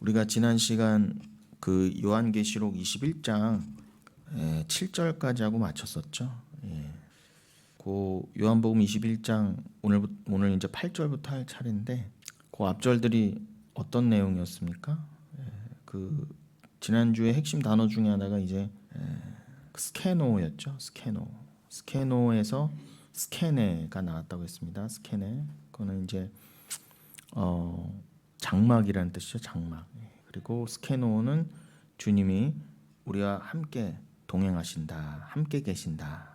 우리가 지난 시간 그 요한계시록 21장 7절까지 하고 마쳤었죠. 그 요한복음 21장 오늘 이제 8절부터 할 차례인데 그 앞절들이 어떤 내용이었습니까? 그 지난주에 핵심 단어 중에 하나가 이제 스케노였죠. 스케노에서 스케네가 나왔다고 했습니다. 스케네. 그거는 이제 장막이라는 뜻이죠. 장막. 그리고 스케노는 주님이 우리와 함께 동행하신다, 함께 계신다,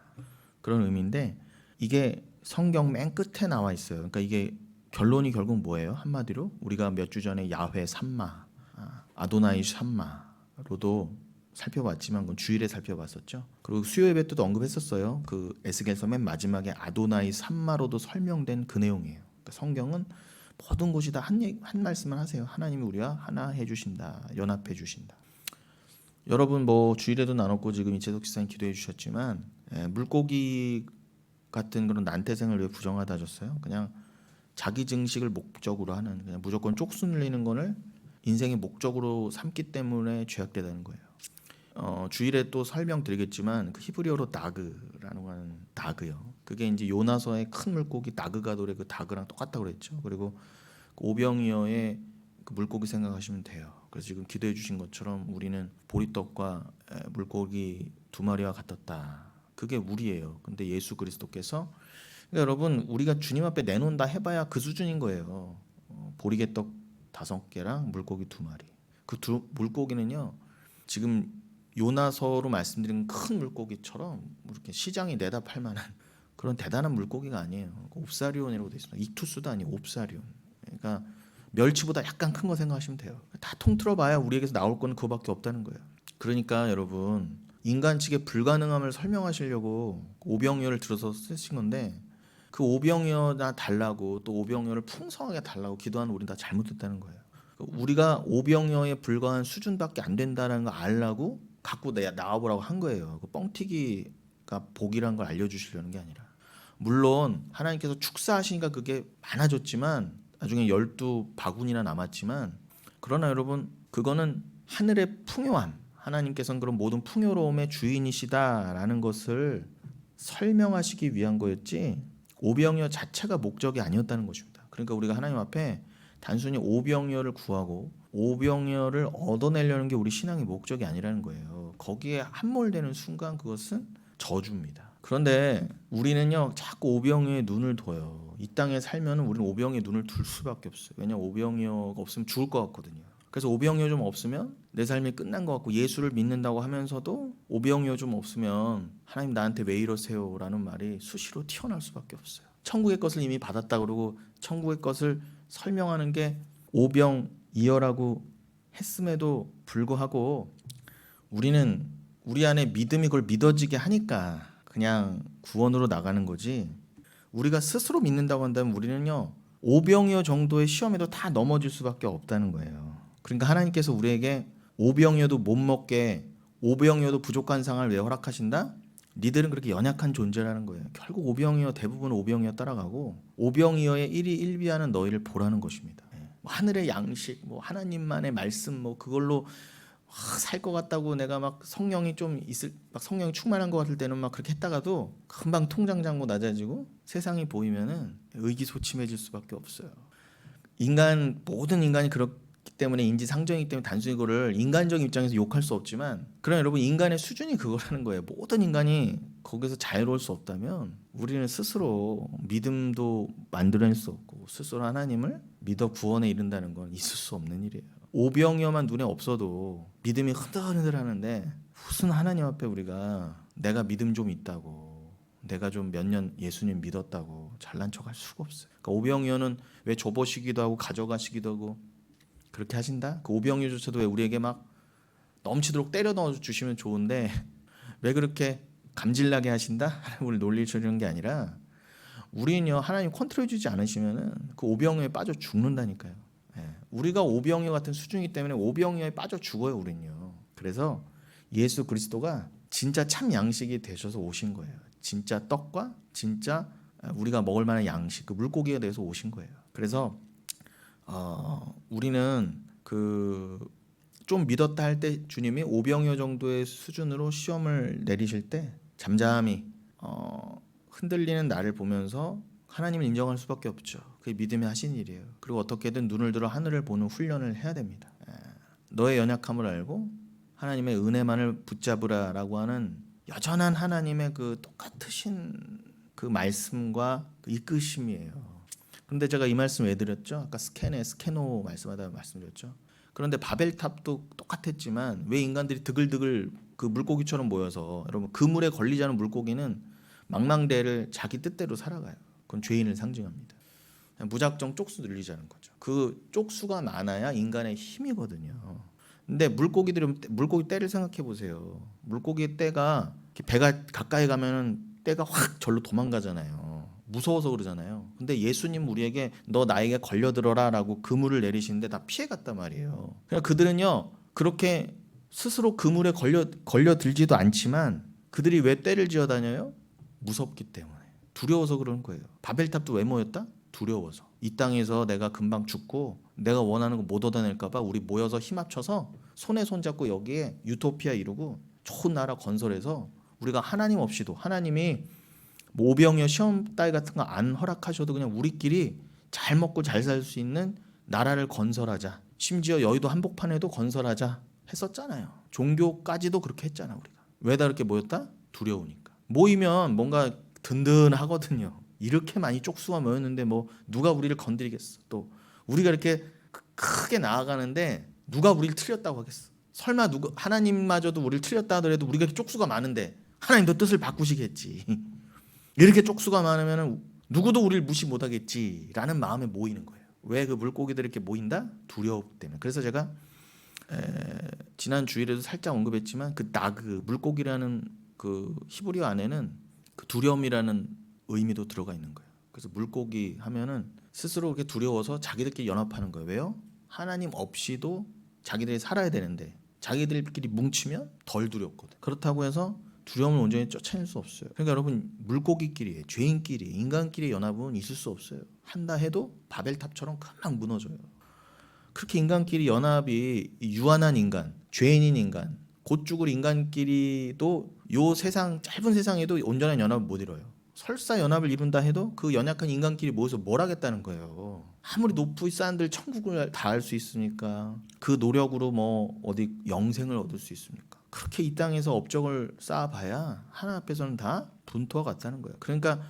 그런 의미인데, 이게 성경 맨 끝에 나와 있어요. 그러니까 이게 결론이 결국 뭐예요? 한마디로 우리가 몇 주 전에 야훼 삼마, 아도나이 삼마로도 살펴봤지만 그건 주일에 살펴봤었죠. 그리고 수요 예배 때도 언급했었어요. 그 에스겔서 맨 마지막에 아도나이 삼마로도 설명된 그 내용이에요. 그러니까 성경은 모든 곳이 다 한 말씀을 하세요. 하나님이 우리와 하나 해주신다, 연합해 주신다. 여러분 뭐 주일에도 나눴고 지금 이채석 지사님 기도해 주셨지만 물고기 같은 그런 난태생을 왜 부정하다 하셨어요? 그냥 자기 증식을 목적으로 하는, 그냥 무조건 쪽수 늘리는 거를 인생의 목적으로 삼기 때문에 죄악되다는 거예요. 주일에 또 설명드리겠지만 그 히브리어로 다그라는 거는 다그요. 그게 이제 요나서의 큰 물고기 다그가돌의 그 다그랑 똑같다고 그랬죠. 그리고 그 오병이어의 그 물고기 생각하시면 돼요. 그래서 지금 기도해 주신 것처럼 우리는 보리떡과 물고기 두 마리와 같았다. 그게 우리예요. 근데 예수 그리스도께서, 그러니까 여러분 우리가 주님 앞에 내놓는다 해봐야 그 수준인 거예요. 보리개떡 5개랑 물고기 2마리. 그 물고기는요, 지금 요나서로 말씀드린 큰 물고기처럼 이렇게 시장에 내다 팔 만한 그런 대단한 물고기가 아니에요. 옵사리온이라고 되어 있습니다. 이투스도 아니고 옵사리온. 그러니까 멸치보다 약간 큰 거 생각하시면 돼요. 다 통틀어봐야 우리에게서 나올 건 그거밖에 없다는 거예요. 그러니까 여러분 인간 측의 불가능함을 설명하시려고 오병이어를 들어서 쓰신 건데, 그 오병이어나 달라고 또 오병이어를 풍성하게 달라고 기도하는 우리는 다 잘못됐다는 거예요. 우리가 오병이어에 불과한 수준밖에 안 된다는 거 알라고 갖고 나와보라고 한 거예요. 그 뻥튀기가 복이란 걸 알려주시려는 게 아니라, 물론 하나님께서 축사하시니까 그게 많아졌지만 나중에 12바구니나 남았지만, 그러나 여러분 그거는 하늘의 풍요함, 하나님께서는 그런 모든 풍요로움의 주인이시다라는 것을 설명하시기 위한 거였지 오병이어 자체가 목적이 아니었다는 것입니다. 그러니까 우리가 하나님 앞에 단순히 오병이어를 구하고 오병이어를 얻어내려는 게 우리 신앙의 목적이 아니라는 거예요. 거기에 함몰되는 순간 그것은 저주입니다. 그런데 우리는요 자꾸 오병이어에 눈을 둬요. 이 땅에 살면 우리는 오병이어에 눈을 둘 수밖에 없어요. 왜냐하면 오병이어가 없으면 죽을 것 같거든요. 그래서 오병이어 좀 없으면 내 삶이 끝난 것 같고, 예수를 믿는다고 하면서도 오병이어 좀 없으면 하나님 나한테 왜 이러세요? 라는 말이 수시로 튀어나올 수밖에 없어요. 천국의 것을 이미 받았다 그러고 천국의 것을 설명하는 게 오병이어라고 했음에도 불구하고 우리는 우리 안에 믿음이 그걸 믿어지게 하니까 그냥 구원으로 나가는 거지, 우리가 스스로 믿는다고 한다면 우리는요 오병이어 정도의 시험에도 다 넘어질 수밖에 없다는 거예요. 그러니까 하나님께서 우리에게 오병이어도 못 먹게, 오병이어도 부족한 상을 왜 허락하신다? 니들은 그렇게 연약한 존재라는 거예요. 결국 오병이어, 대부분 오병이어 따라가고 오병이어의 1위 1비하는 너희를 보라는 것입니다. 뭐 하늘의 양식, 뭐 하나님만의 말씀, 뭐 그걸로 살 것 같다고 내가 막 성령이 좀 있을, 막 성령이 충만한 것 같을 때는 막 그렇게 했다가도 금방 통장 잔고 낮아지고 세상이 보이면은 의기소침해질 수밖에 없어요. 모든 인간이 그렇기 때문에, 인지상정이기 때문에 단순히 그거를 인간적 입장에서 욕할 수 없지만, 그러나 여러분 인간의 수준이 그거라는 거예요. 모든 인간이 거기서 자유로울 수 없다면 우리는 스스로 믿음도 만들어낼 수 없고 스스로 하나님을 믿어 구원에 이른다는 건 있을 수 없는 일이에요. 오병이어만 눈에 없어도 믿음이 흔들흔들 하는데, 무슨 하나님 앞에 우리가 내가 믿음 좀 있다고, 내가 좀 몇 년 예수님 믿었다고 잘난 척할 수가 없어요. 그러니까 오병이어는 왜 줘보시기도 하고 가져가시기도 하고 그렇게 하신다? 그 오병이어조차도 왜 우리에게 막 넘치도록 때려 넣어 주시면 좋은데 왜 그렇게 감질나게 하신다? 우리를 놀리시는 게 아니라, 우리는요 하나님 컨트롤해 주지 않으시면은 그 오병이어에 빠져 죽는다니까요. 우리가 오병이어 같은 수준이기 때문에 오병이어에 빠져 죽어요 우리는요. 그래서 예수 그리스도가 진짜 참 양식이 되셔서 오신 거예요. 진짜 떡과 진짜 우리가 먹을 만한 양식, 그 물고기에 대해서 오신 거예요. 그래서 우리는 그 좀 믿었다 할 때 주님이 오병이어 정도의 수준으로 시험을 내리실 때 잠잠히 흔들리는 나를 보면서 하나님을 인정할 수밖에 없죠. 그게 믿음이 하신 일이에요. 그리고 어떻게든 눈을 들어 하늘을 보는 훈련을 해야 됩니다. 너의 연약함을 알고 하나님의 은혜만을 붙잡으라라고 하는 여전한 하나님의 그 똑같으신 그 말씀과 그 이끄심이에요. 그런데 제가 이 말씀 왜 드렸죠? 아까 스케노 말씀하다 말씀드렸죠. 그런데 바벨탑도 똑같았지만 왜 인간들이 드글드글 그 물고기처럼 모여서, 여러분 그물에 걸리지 않은 물고기는 망망대해를 자기 뜻대로 살아가요. 그건 죄인을 상징합니다. 무작정 쪽수 늘리자는 거죠. 그 쪽수가 많아야 인간의 힘이거든요. 근데 물고기 떼를 생각해 보세요. 물고기 떼가 배가 가까이 가면은 떼가 확 절로 도망가잖아요. 무서워서 그러잖아요. 근데 예수님 우리에게 너 나에게 걸려들어라라고 그물을 내리시는데 다 피해갔단 말이에요. 그러니까 그들은요 그렇게 스스로 그물에 걸려들지도 않지만 그들이 왜 떼를 지어 다녀요? 무섭기 때문에, 두려워서 그러는 거예요. 바벨탑도 왜 모였다? 두려워서. 이 땅에서 내가 금방 죽고 내가 원하는 거 못 얻어낼까 봐 우리 모여서 힘 합쳐서 손에 손 잡고 여기에 유토피아 이루고 좋은 나라 건설해서 우리가 하나님 없이도, 하나님이 모병이어 시험 따위 같은 거 안 허락하셔도 그냥 우리끼리 잘 먹고 잘 살 수 있는 나라를 건설하자. 심지어 여의도 한복판에도 건설하자 했었잖아요. 종교까지도 그렇게 했잖아 우리가. 왜 다 이렇게 모였다? 두려우니까. 모이면 뭔가 든든하거든요. 이렇게 많이 쪽수가 모였는데 뭐 누가 우리를 건드리겠어. 또 우리가 이렇게 크게 나아가는데 누가 우리를 틀렸다고 하겠어. 설마 누가, 하나님마저도 우리를 틀렸다 하더라도 우리가 쪽수가 많은데 하나님도 뜻을 바꾸시겠지. 이렇게 쪽수가 많으면 누구도 우리를 무시 못하겠지라는 마음에 모이는 거예요. 왜 그 물고기들이 이렇게 모인다? 두려움 때문에. 그래서 제가 지난 주일에도 살짝 언급했지만 그 나그 물고기라는 그 히브리어 안에는 그 두려움이라는 의미도 들어가 있는 거예요. 그래서 물고기 하면은 스스로 그렇게 두려워서 자기들끼리 연합하는 거예요. 왜요? 하나님 없이도 자기들이 살아야 되는데 자기들끼리 뭉치면 덜 두렵거든. 그렇다고 해서 두려움을 온전히 쫓아낼 수 없어요. 그러니까 여러분 물고기끼리, 죄인끼리, 인간끼리 연합은 있을 수 없어요. 한다 해도 바벨탑처럼 금방 무너져요. 그렇게 인간끼리 연합이 유한한 인간, 죄인인 인간, 곧 죽을 인간끼리도 요 세상, 짧은 세상에도 온전한 연합을 못 이뤄요. 설사 연합을 이룬다 해도 그 연약한 인간끼리 모여서 뭘 하겠다는 거예요. 아무리 높이 쌓은들 천국을 다 알 수 있으니까 그 노력으로 뭐 어디 영생을 얻을 수 있습니까? 그렇게 이 땅에서 업적을 쌓아봐야 하나님 앞에서는 다 분토와 같다는 거예요. 그러니까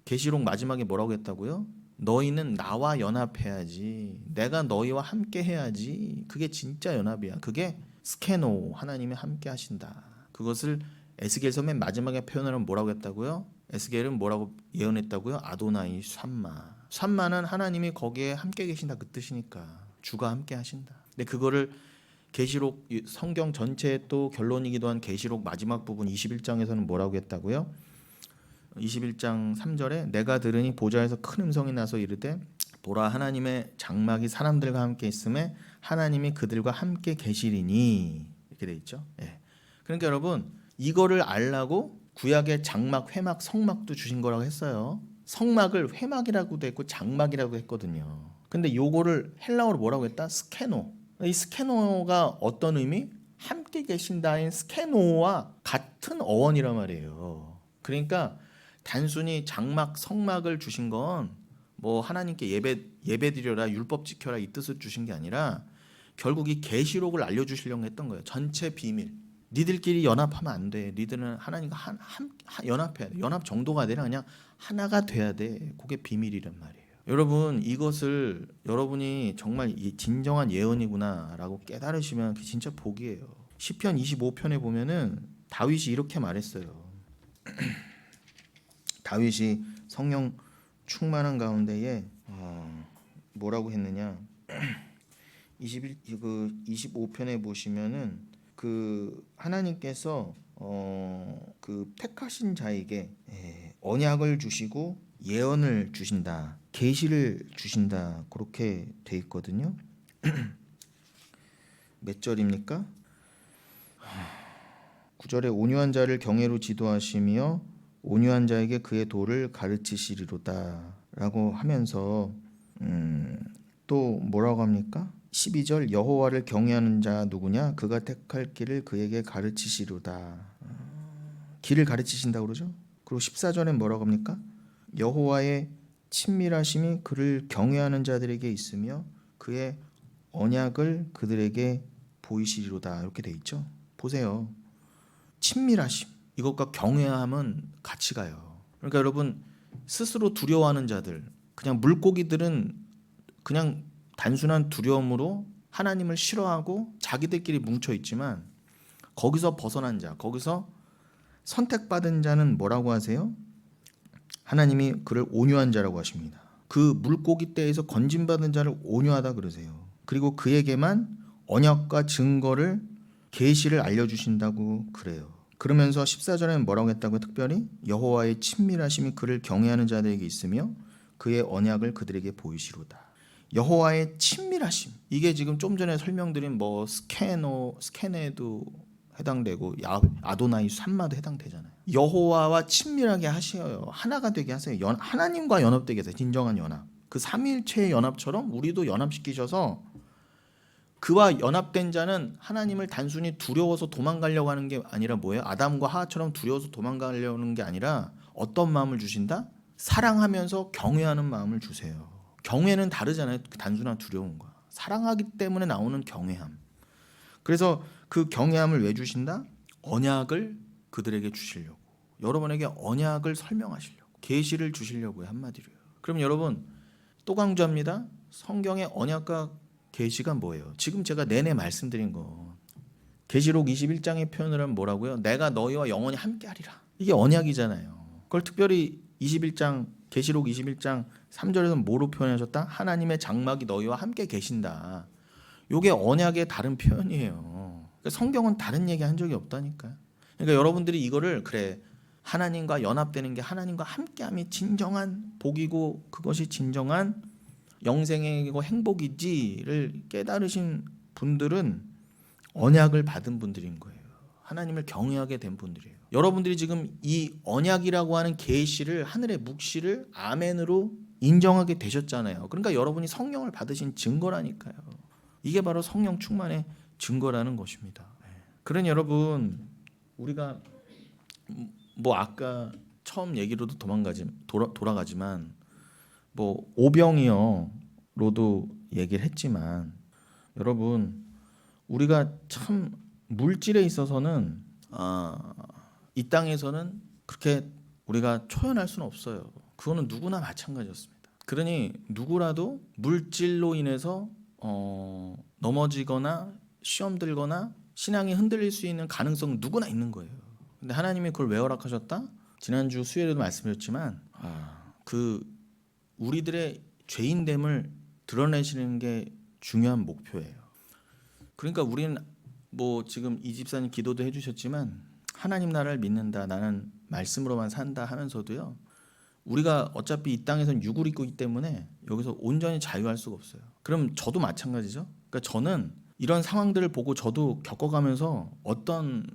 계시록 마지막에 뭐라고 했다고요? 너희는 나와 연합해야지, 내가 너희와 함께 해야지. 그게 진짜 연합이야. 그게 스케노, 하나님이 함께 하신다. 그것을 에스겔서 맨 마지막에 표현하면 뭐라고 했다고요? 에스겔은 뭐라고 예언했다고요? 아도나이 샴마. 샴마는 하나님이 거기에 함께 계신다 그 뜻이니까 주가 함께 하신다. 근데 그거를 계시록 성경 전체의 또 결론이기도 한 계시록 마지막 부분 21장에서는 뭐라고 했다고요? 21장 3절에 내가 들으니 보좌에서 큰 음성이 나서 이르되 보라 하나님의 장막이 사람들과 함께 있음에 하나님이 그들과 함께 계시리니, 이렇게 돼 있죠. 예. 그러니까 여러분 이거를 알라고 구약의 장막, 회막, 성막도 주신 거라고 했어요. 성막을 회막이라고도 했고 장막이라고 했거든요. 근데 요거를 헬라어로 뭐라고 했다? 스케노. 이 스케노가 어떤 의미? 함께 계신다인 스케노와 같은 어원이란 말이에요. 그러니까 단순히 장막, 성막을 주신 건 뭐 하나님께 예배드려라, 율법 지켜라 이 뜻을 주신 게 아니라 결국 이 계시록을 알려주시려고 했던 거예요. 전체 비밀. 니들끼리 연합하면 안 돼. 니들은 하나님과 연합해야 돼. 연합 정도가 아니라 그냥 하나가 돼야 돼. 그게 비밀이란 말이에요. 여러분 이것을 여러분이 정말 진정한 예언이구나라고 깨달으시면 그게 진짜 복이에요. 시편 25편에 보면은 다윗이 이렇게 말했어요. 다윗이 성령 충만한 가운데에 뭐라고 했느냐? 25편에 보시면은 그 하나님께서 그 택하신 자에게 언약을 주시고 예언을 주신다, 계시를 주신다 그렇게 돼 있거든요. 몇 절입니까? 9절에 온유한 자를 경외로 지도하시며 온유한 자에게 그의 도를 가르치시리로다 라고 하면서 또 뭐라고 합니까? 12절 여호와를 경외하는 자 누구냐? 그가 택할 길을 그에게 가르치시리로다. 길을 가르치신다고 그러죠. 그리고 14절엔 뭐라고 합니까? 여호와의 친밀하심이 그를 경외하는 자들에게 있으며 그의 언약을 그들에게 보이시리로다. 이렇게 돼 있죠. 보세요. 친밀하심. 이것과 경외함은 같이 가요. 그러니까 여러분 스스로 두려워하는 자들, 그냥 물고기들은 그냥 단순한 두려움으로 하나님을 싫어하고 자기들끼리 뭉쳐 있지만 거기서 벗어난 자, 거기서 선택받은 자는 뭐라고 하세요? 하나님이 그를 온유한 자라고 하십니다. 그 물고기 떼에서 건진받은 자를 온유하다 그러세요. 그리고 그에게만 언약과 증거를 계시를 알려주신다고 그래요. 그러면서 14절에는 뭐라고 했다고요? 특별히 여호와의 친밀하심이 그를 경외하는 자들에게 있으며 그의 언약을 그들에게 보이시로다. 여호와의 친밀하심, 이게 지금 좀 전에 설명드린 뭐 스캐네도 해당되고 아도나이 산마도 해당되잖아요. 여호와와 친밀하게 하셔요. 하나가 되게 하세요. 하나님과 연합되게 하세요. 진정한 연합. 그 삼위일체의 연합처럼 우리도 연합시키셔서 그와 연합된 자는 하나님을 단순히 두려워서 도망가려고 하는 게 아니라 뭐예요? 아담과 하와처럼 두려워서 도망가려는 게 아니라 어떤 마음을 주신다? 사랑하면서 경외하는 마음을 주세요. 경외는 다르잖아요. 단순한 두려움과. 사랑하기 때문에 나오는 경외함. 그래서 그 경외함을 왜 주신다? 언약을 그들에게 주시려고. 여러분에게 언약을 설명하시려고. 계시를 주시려고요. 한마디로요. 그럼 여러분 또 강조합니다. 성경의 언약과 계시가 뭐예요? 지금 제가 내내 말씀드린 거. 계시록 21장의 표현을 하면 뭐라고요? 내가 너희와 영원히 함께하리라. 이게 언약이잖아요. 그걸 특별히 21장 계시록 21장 3절에서 뭐로 표현하셨다? 하나님의 장막이 너희와 함께 계신다. 이게 언약의 다른 표현이에요. 그러니까 성경은 다른 얘기 한 적이 없다니까요. 그러니까 여러분들이 이거를 그래 하나님과 연합되는 게 하나님과 함께함이 진정한 복이고 그것이 진정한 영생이고 행복이지를 깨달으신 분들은 언약을 받은 분들인 거예요. 하나님을 경외하게 된 분들이에요. 여러분들이 지금 이 언약이라고 하는 계시를 하늘의 묵시를 아멘으로 인정하게 되셨잖아요. 그러니까 여러분이 성령을 받으신 증거라니까요. 이게 바로 성령 충만의 증거라는 것입니다. 그러니 여러분 우리가 뭐 아까 처음 얘기로도 돌아가지만 뭐 오병이어로도 얘기를 했지만 여러분 우리가 참 물질에 있어서는 이 땅에서는 그렇게 우리가 초연할 수는 없어요. 그거는 누구나 마찬가지였습니다. 그러니 누구라도 물질로 인해서 넘어지거나 시험 들거나 신앙이 흔들릴 수 있는 가능성은 누구나 있는 거예요. 근데 하나님이 그걸 왜 허락하셨다? 지난주 수요일에도 말씀드렸지만 그 우리들의 죄인됨을 드러내시는 게 중요한 목표예요. 그러니까 우리는 뭐 지금 이 집사님 기도도 해주셨지만 하나님 나라를 믿는다, 나는 말씀으로만 산다 하면서도요. 우리가 어차피 이 땅에서는 육을 입고 있기 때문에 여기서 온전히 자유할 수가 없어요. 그럼 저도 마찬가지죠. 그러니까 저는 이런 상황들을 보고 저도 겪어가면서 어떤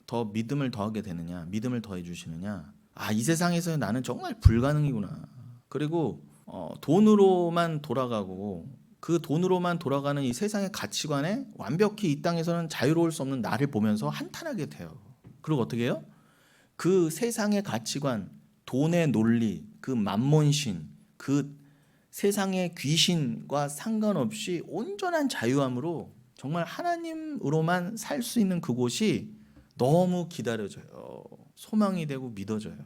더 믿음을 더하게 되느냐, 믿음을 더해 주시느냐. 이 세상에서 나는 정말 불가능이구나. 그리고 돈으로만 돌아가고 그 돈으로만 돌아가는 이 세상의 가치관에 완벽히 이 땅에서는 자유로울 수 없는 나를 보면서 한탄하게 돼요. 그리고 어떻게 해요? 그 세상의 가치관, 돈의 논리, 그 만몬신, 그 세상의 귀신과 상관없이 온전한 자유함으로 정말 하나님으로만 살 수 있는 그곳이 너무 기다려져요. 소망이 되고 믿어져요.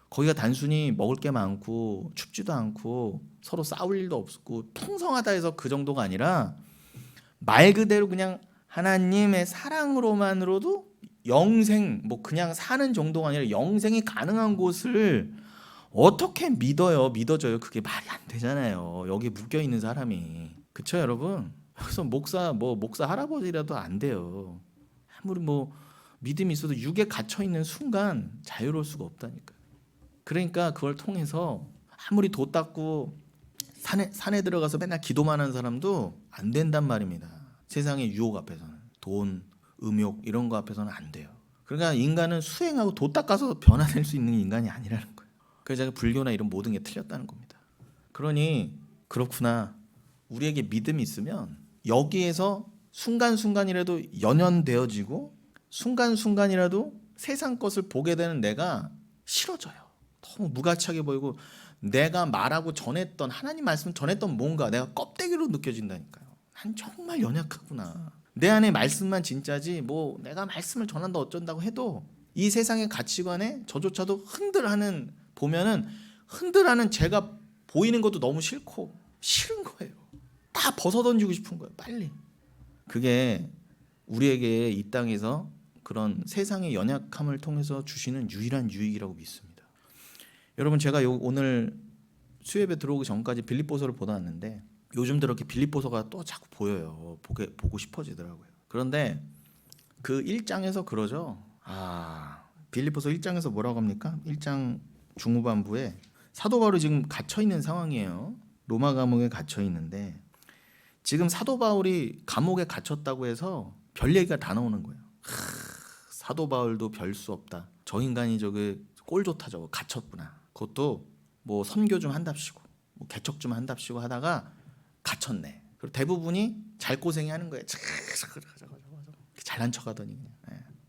거기가 단순히 먹을 게 많고 춥지도 않고 서로 싸울 일도 없고 풍성하다 해서 그 정도가 아니라 말 그대로 그냥 하나님의 사랑으로만으로도 영생, 뭐 그냥 사는 정도가 아니라 영생이 가능한 곳을 어떻게 믿어져요? 그게 말이 안 되잖아요. 여기 묶여 있는 사람이. 그쵸 여러분? 그래서 목사 할아버지라도 안 돼요. 아무리 뭐 믿음이 있어도 육에 갇혀 있는 순간 자유로울 수가 없다니까요. 그러니까 그걸 통해서 아무리 도 닦고 산에 들어가서 맨날 기도만 하는 사람도 안 된단 말입니다. 세상의 유혹 앞에서는 돈, 음욕 이런 거 앞에서는 안 돼요. 그러니까 인간은 수행하고 도 닦아서 변화될 수 있는 인간이 아니라는 거예요. 그래서 제가 불교나 이런 모든 게 틀렸다는 겁니다. 그러니 그렇구나. 우리에게 믿음이 있으면 여기에서 순간순간이라도 연연되어지고 순간순간이라도 세상 것을 보게 되는 내가 싫어져요. 너무 무가치하게 보이고 내가 말하고 전했던 하나님 말씀 전했던 뭔가 내가 껍데기로 느껴진다니까요. 난 정말 연약하구나. 내 안에 말씀만 진짜지 뭐 내가 말씀을 전한다 어쩐다고 해도 이 세상의 가치관에 저조차도 흔들하는 보면은 흔들하는 제가 보이는 것도 너무 싫고 싫은 거예요. 다 벗어던지고 싶은 거예요. 빨리. 그게 우리에게 이 땅에서 그런 세상의 연약함을 통해서 주시는 유일한 유익이라고 믿습니다. 여러분 제가 오늘 수협에 들어오기 전까지 빌립보서를 보다 왔는데 요즘 들어 이렇게 빌립보서가 또 자꾸 보여요. 보고 싶어지더라고요. 그런데 그 1장에서 그러죠. 빌립보서 1장에서 뭐라고 합니까? 1장 중후반부에 사도 바울이 지금 갇혀 있는 상황이에요. 로마 감옥에 갇혀 있는데 지금 사도 바울이 감옥에 갇혔다고 해서 별 얘기가 다 나오는 거예요. 사도 바울도 별 수 없다. 저 인간이 저게 꼴 좋다 저거 갇혔구나. 그것도 뭐 선교 좀 한답시고 뭐 개척 좀 한답시고 하다가 갇혔네. 그리고 대부분이 잘 고생이 하는 거예요. 잘난 척하더니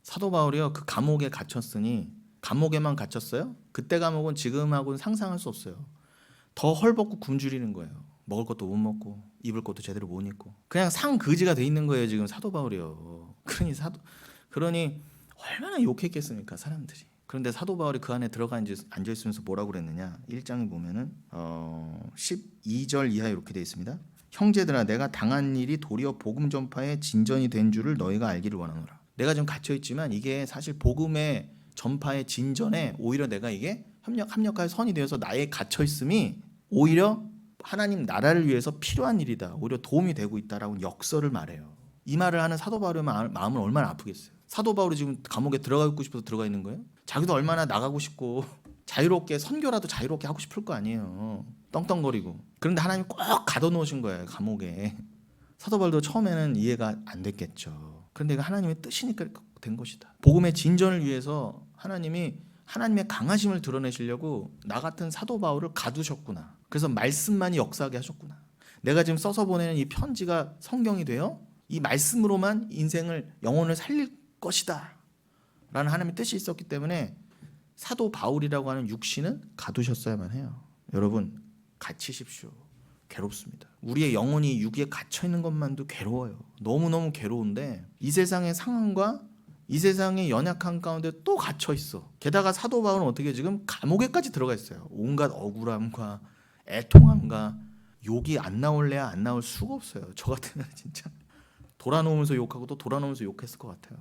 사도 바울이요 그 감옥에 갇혔으니 감옥에만 갇혔어요? 그때 감옥은 지금하고는 상상할 수 없어요. 더 헐벗고 굶주리는 거예요. 먹을 것도 못 먹고 입을 것도 제대로 못 입고 그냥 상그지가 돼 있는 거예요 지금 사도 바울이요. 그러니 얼마나 욕했겠습니까 사람들이. 그런데 사도 바울이 그 안에 들어가 앉아 있으면서 뭐라고 그랬느냐 1장에 보면은 12절 이하에 이렇게 되어 있습니다. 형제들아 내가 당한 일이 도리어 복음 전파의 진전이 된 줄을 너희가 알기를 원하노라. 내가 지금 갇혀 있지만 이게 사실 복음의 전파의 진전에 오히려 내가 이게 합력하여 선이 되어서 나의 갇혀 있음이 오히려 하나님 나라를 위해서 필요한 일이다. 오히려 도움이 되고 있다라고 역설을 말해요. 이 말을 하는 사도 바울의 마음은 얼마나 아프겠어요. 사도 바울이 지금 감옥에 들어가고 싶어서 들어가 있는 거예요. 자기도 얼마나 나가고 싶고 자유롭게 선교라도 자유롭게 하고 싶을 거 아니에요. 떵떵거리고. 그런데 하나님 꼭 가둬놓으신 거예요 감옥에. 사도 바울도 처음에는 이해가 안 됐겠죠. 그런데 이거 하나님의 뜻이니까 된 것이다. 복음의 진전을 위해서 하나님이 하나님의 강하심을 드러내시려고 나 같은 사도 바울을 가두셨구나. 그래서 말씀만이 역사하게 하셨구나. 내가 지금 써서 보내는 이 편지가 성경이 되어 이 말씀으로만 인생을 영혼을 살릴 것이다 라는 하나님의 뜻이 있었기 때문에 사도 바울이라고 하는 육신은 가두셨어야만 해요. 여러분 갇히십시오. 괴롭습니다. 우리의 영혼이 육에 갇혀있는 것만도 괴로워요. 너무너무 괴로운데 이 세상의 상황과 이 세상의 연약한 가운데 또 갇혀있어. 게다가 사도 바울은 어떻게 지금 감옥에까지 들어가 있어요. 온갖 억울함과 애통함과 욕이 안 나올래야 안 나올 수가 없어요. 저 같으면 진짜 돌아놓으면서 욕하고 또 돌아놓으면서 욕했을 것 같아요.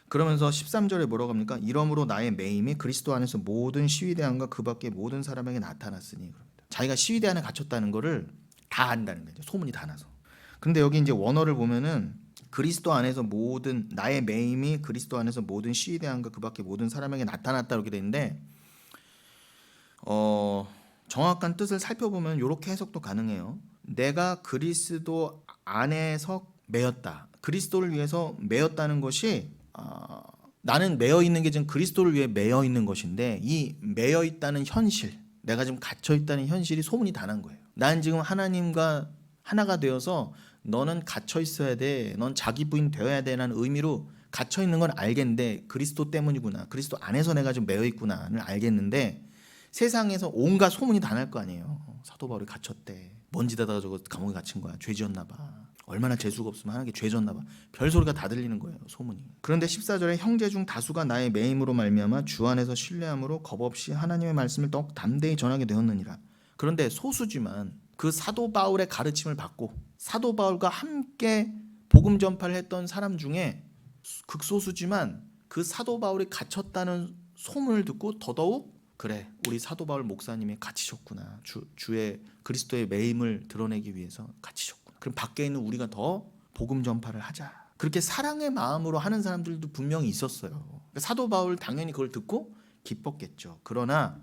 그러면서 13절에 뭐라고 합니까? 이러므로 나의 매임이 그리스도 안에서 모든 시위대함과 그 밖의 모든 사람에게 나타났으니 그럽니다. 자기가 시위대 안에 갇혔다는 거를 다 안다는 거죠. 소문이 다 나서. 근데 여기 이제 원어를 보면은 그리스도 안에서 모든 나의 매임이 그리스도 안에서 모든 시위대함과 그 밖의 모든 사람에게 나타났다 이렇게 되는데 정확한 뜻을 살펴보면 이렇게 해석도 가능해요. 내가 그리스도 안에서 매였다. 그리스도를 위해서 매였다는 것이 나는 매여 있는 게 지금 그리스도를 위해 매여 있는 것인데 이 매여 있다는 현실, 내가 지금 갇혀 있다는 현실이 소문이 다 난 거예요. 난 지금 하나님과 하나가 되어서 너는 갇혀 있어야 돼. 넌 자기 부인 되어야 돼라는 의미로 갇혀 있는 건 알겠는데 그리스도 때문이구나. 그리스도 안에서 내가 좀 매여 있구나를 알겠는데 세상에서 온갖 소문이 다 날 거 아니에요. 사도 바울이 갇혔대. 먼지다가 저거 감옥에 갇힌 거야. 죄 지었나 봐. 얼마나 재수가 없으면 하나님께 죄 졌나 봐. 별소리가 다 들리는 거예요. 소문이. 그런데 14절에 형제 중 다수가 나의 매임으로 말미암아 주 안에서 신뢰함으로 겁없이 하나님의 말씀을 더욱 담대히 전하게 되었느니라. 그런데 소수지만 그 사도 바울의 가르침을 받고 사도 바울과 함께 복음 전파를 했던 사람 중에 극소수지만 그 사도 바울이 갇혔다는 소문을 듣고 더더욱 그래 우리 사도 바울 목사님이 갇히셨구나. 주의 그리스도의 매임을 드러내기 위해서 갇히셨구나. 그럼 밖에 있는 우리가 더 복음 전파를 하자. 그렇게 사랑의 마음으로 하는 사람들도 분명히 있었어요. 사도 바울 당연히 그걸 듣고 기뻤겠죠. 그러나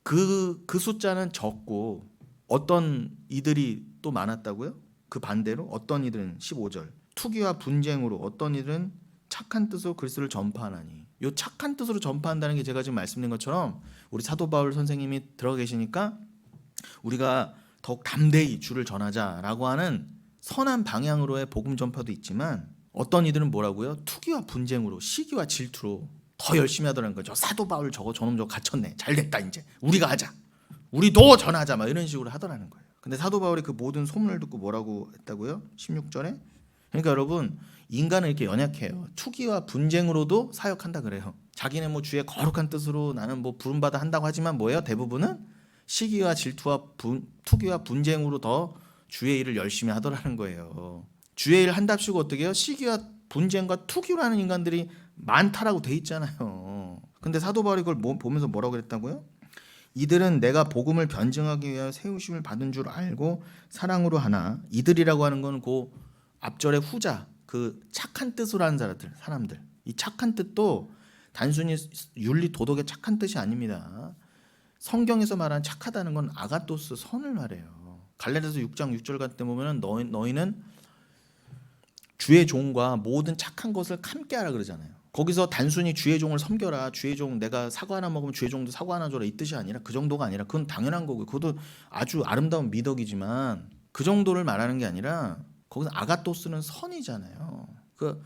그 숫자는 적고 어떤 이들이 또 많았다고요? 그 반대로 어떤 이들은 15절 투기와 분쟁으로 어떤 이들은 착한 뜻으로 그리스도를 전파하나니. 이 착한 뜻으로 전파한다는 게 제가 지금 말씀드린 것처럼 우리 사도 바울 선생님이 들어가 계시니까 우리가 더욱 담대히 주를 전하자라고 하는 선한 방향으로의 복음 전파도 있지만 어떤 이들은 뭐라고요? 투기와 분쟁으로, 시기와 질투로 더 열심히 하더라는 거죠. 사도 바울 저놈 저거 갇혔네. 잘됐다 이제. 우리가 하자. 우리도 전하자. 막 이런 식으로 하더라는 거예요. 근데 사도 바울이 그 모든 소문을 듣고 뭐라고 했다고요? 16절에. 그러니까 여러분, 인간은 이렇게 연약해요. 투기와 분쟁으로도 사역한다 그래요. 자기는 뭐 주의 거룩한 뜻으로 나는 뭐 부름받아 한다고 하지만 뭐예요? 대부분은 시기와 질투와 투기와 분쟁으로 더 주의 일을 열심히 하더라는 거예요. 주의 일 한답시고 어떻게 해요? 시기와 분쟁과 투기로 하는 인간들이 많다라고 돼 있잖아요. 근데 사도 바울이 그걸 보면서 뭐라고 그랬다고요? 이들은 내가 복음을 변증하기 위하여 세우심을 받은 줄 알고 사랑으로 하나. 이들이라고 하는 건 그 앞절의 후자, 그 착한 뜻으로 하는 사람들. 이 착한 뜻도 단순히 윤리 도덕의 착한 뜻이 아닙니다. 성경에서 말하는 착하다는 건 아가토스, 선을 말해요. 갈라디아서 6장 6절 같은 데 보면은 너희는 주의 종과 모든 착한 것을 함께하라 그러잖아요. 거기서 단순히 주의 종을 섬겨라, 주의 종 내가 사과 하나 먹으면 주의 종도 사과 하나 줘라 이 뜻이 아니라, 그 정도가 아니라, 그건 당연한 거고 그것도 아주 아름다운 미덕이지만 그 정도를 말하는 게 아니라 거기서 아가토스는 선이잖아요. 그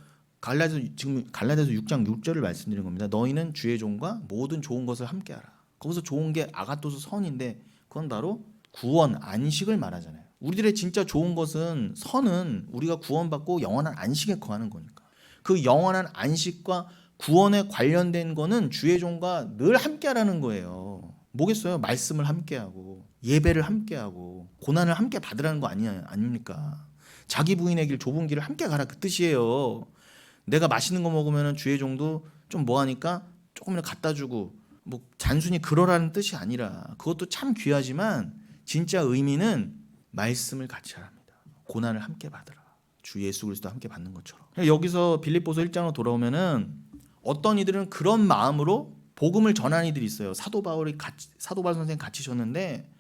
지금 갈라디아서 6장 6절을 말씀드린 겁니다. 너희는 주의 종과 모든 좋은 것을 함께하라. 거기서 좋은 게 아가토스 선인데 그건 바로 구원, 안식을 말하잖아요. 우리들의 진짜 좋은 것은, 선은 우리가 구원받고 영원한 안식에 거하는 거니까. 그 영원한 안식과 구원에 관련된 거는 주의 종과 늘 함께하라는 거예요. 뭐겠어요? 말씀을 함께하고 예배를 함께하고 고난을 함께 받으라는 거 아닙니까? 자기 부인의 길, 좁은 길을 함께 가라, 그 뜻이에요. 내가 맛있는 거 먹으면 주의 종도 좀 뭐하니까 조금이라도 갖다 주고, 뭐 단순히 그러라는 뜻이 아니라, 그것도 참 귀하지만 진짜 의미는 말씀을 같이 하랍니다. 고난을 함께 받으라. 주 예수 그리스도 함께 받는 것처럼. 여기서 빌립보서 1장으로 돌아오면은 어떤 이들은 그런 마음으로 복음을 전하는 이들이 있어요. 사도 바울 선생님 갇히셨는데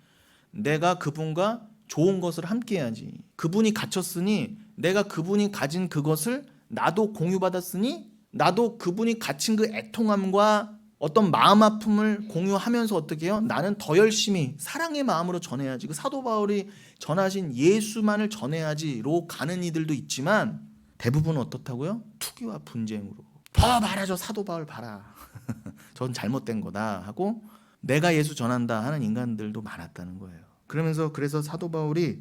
내가 그분과 좋은 것을 함께 해야지. 그분이 갇혔으니 내가 그분이 가진 그것을 나도 공유받았으니 나도 그분이 갇힌 그 애통함과 어떤 마음 아픔을 공유하면서 어떻게 해요? 나는 더 열심히 사랑의 마음으로 전해야지. 그 사도 바울이 전하신 예수만을 전해야지로 가는 이들도 있지만 대부분은 어떻다고요? 투기와 분쟁으로. 더 말하죠. 사도 바울 봐라. 전 잘못된 거다 하고 내가 예수 전한다 하는 인간들도 많았다는 거예요. 그래서 사도 바울이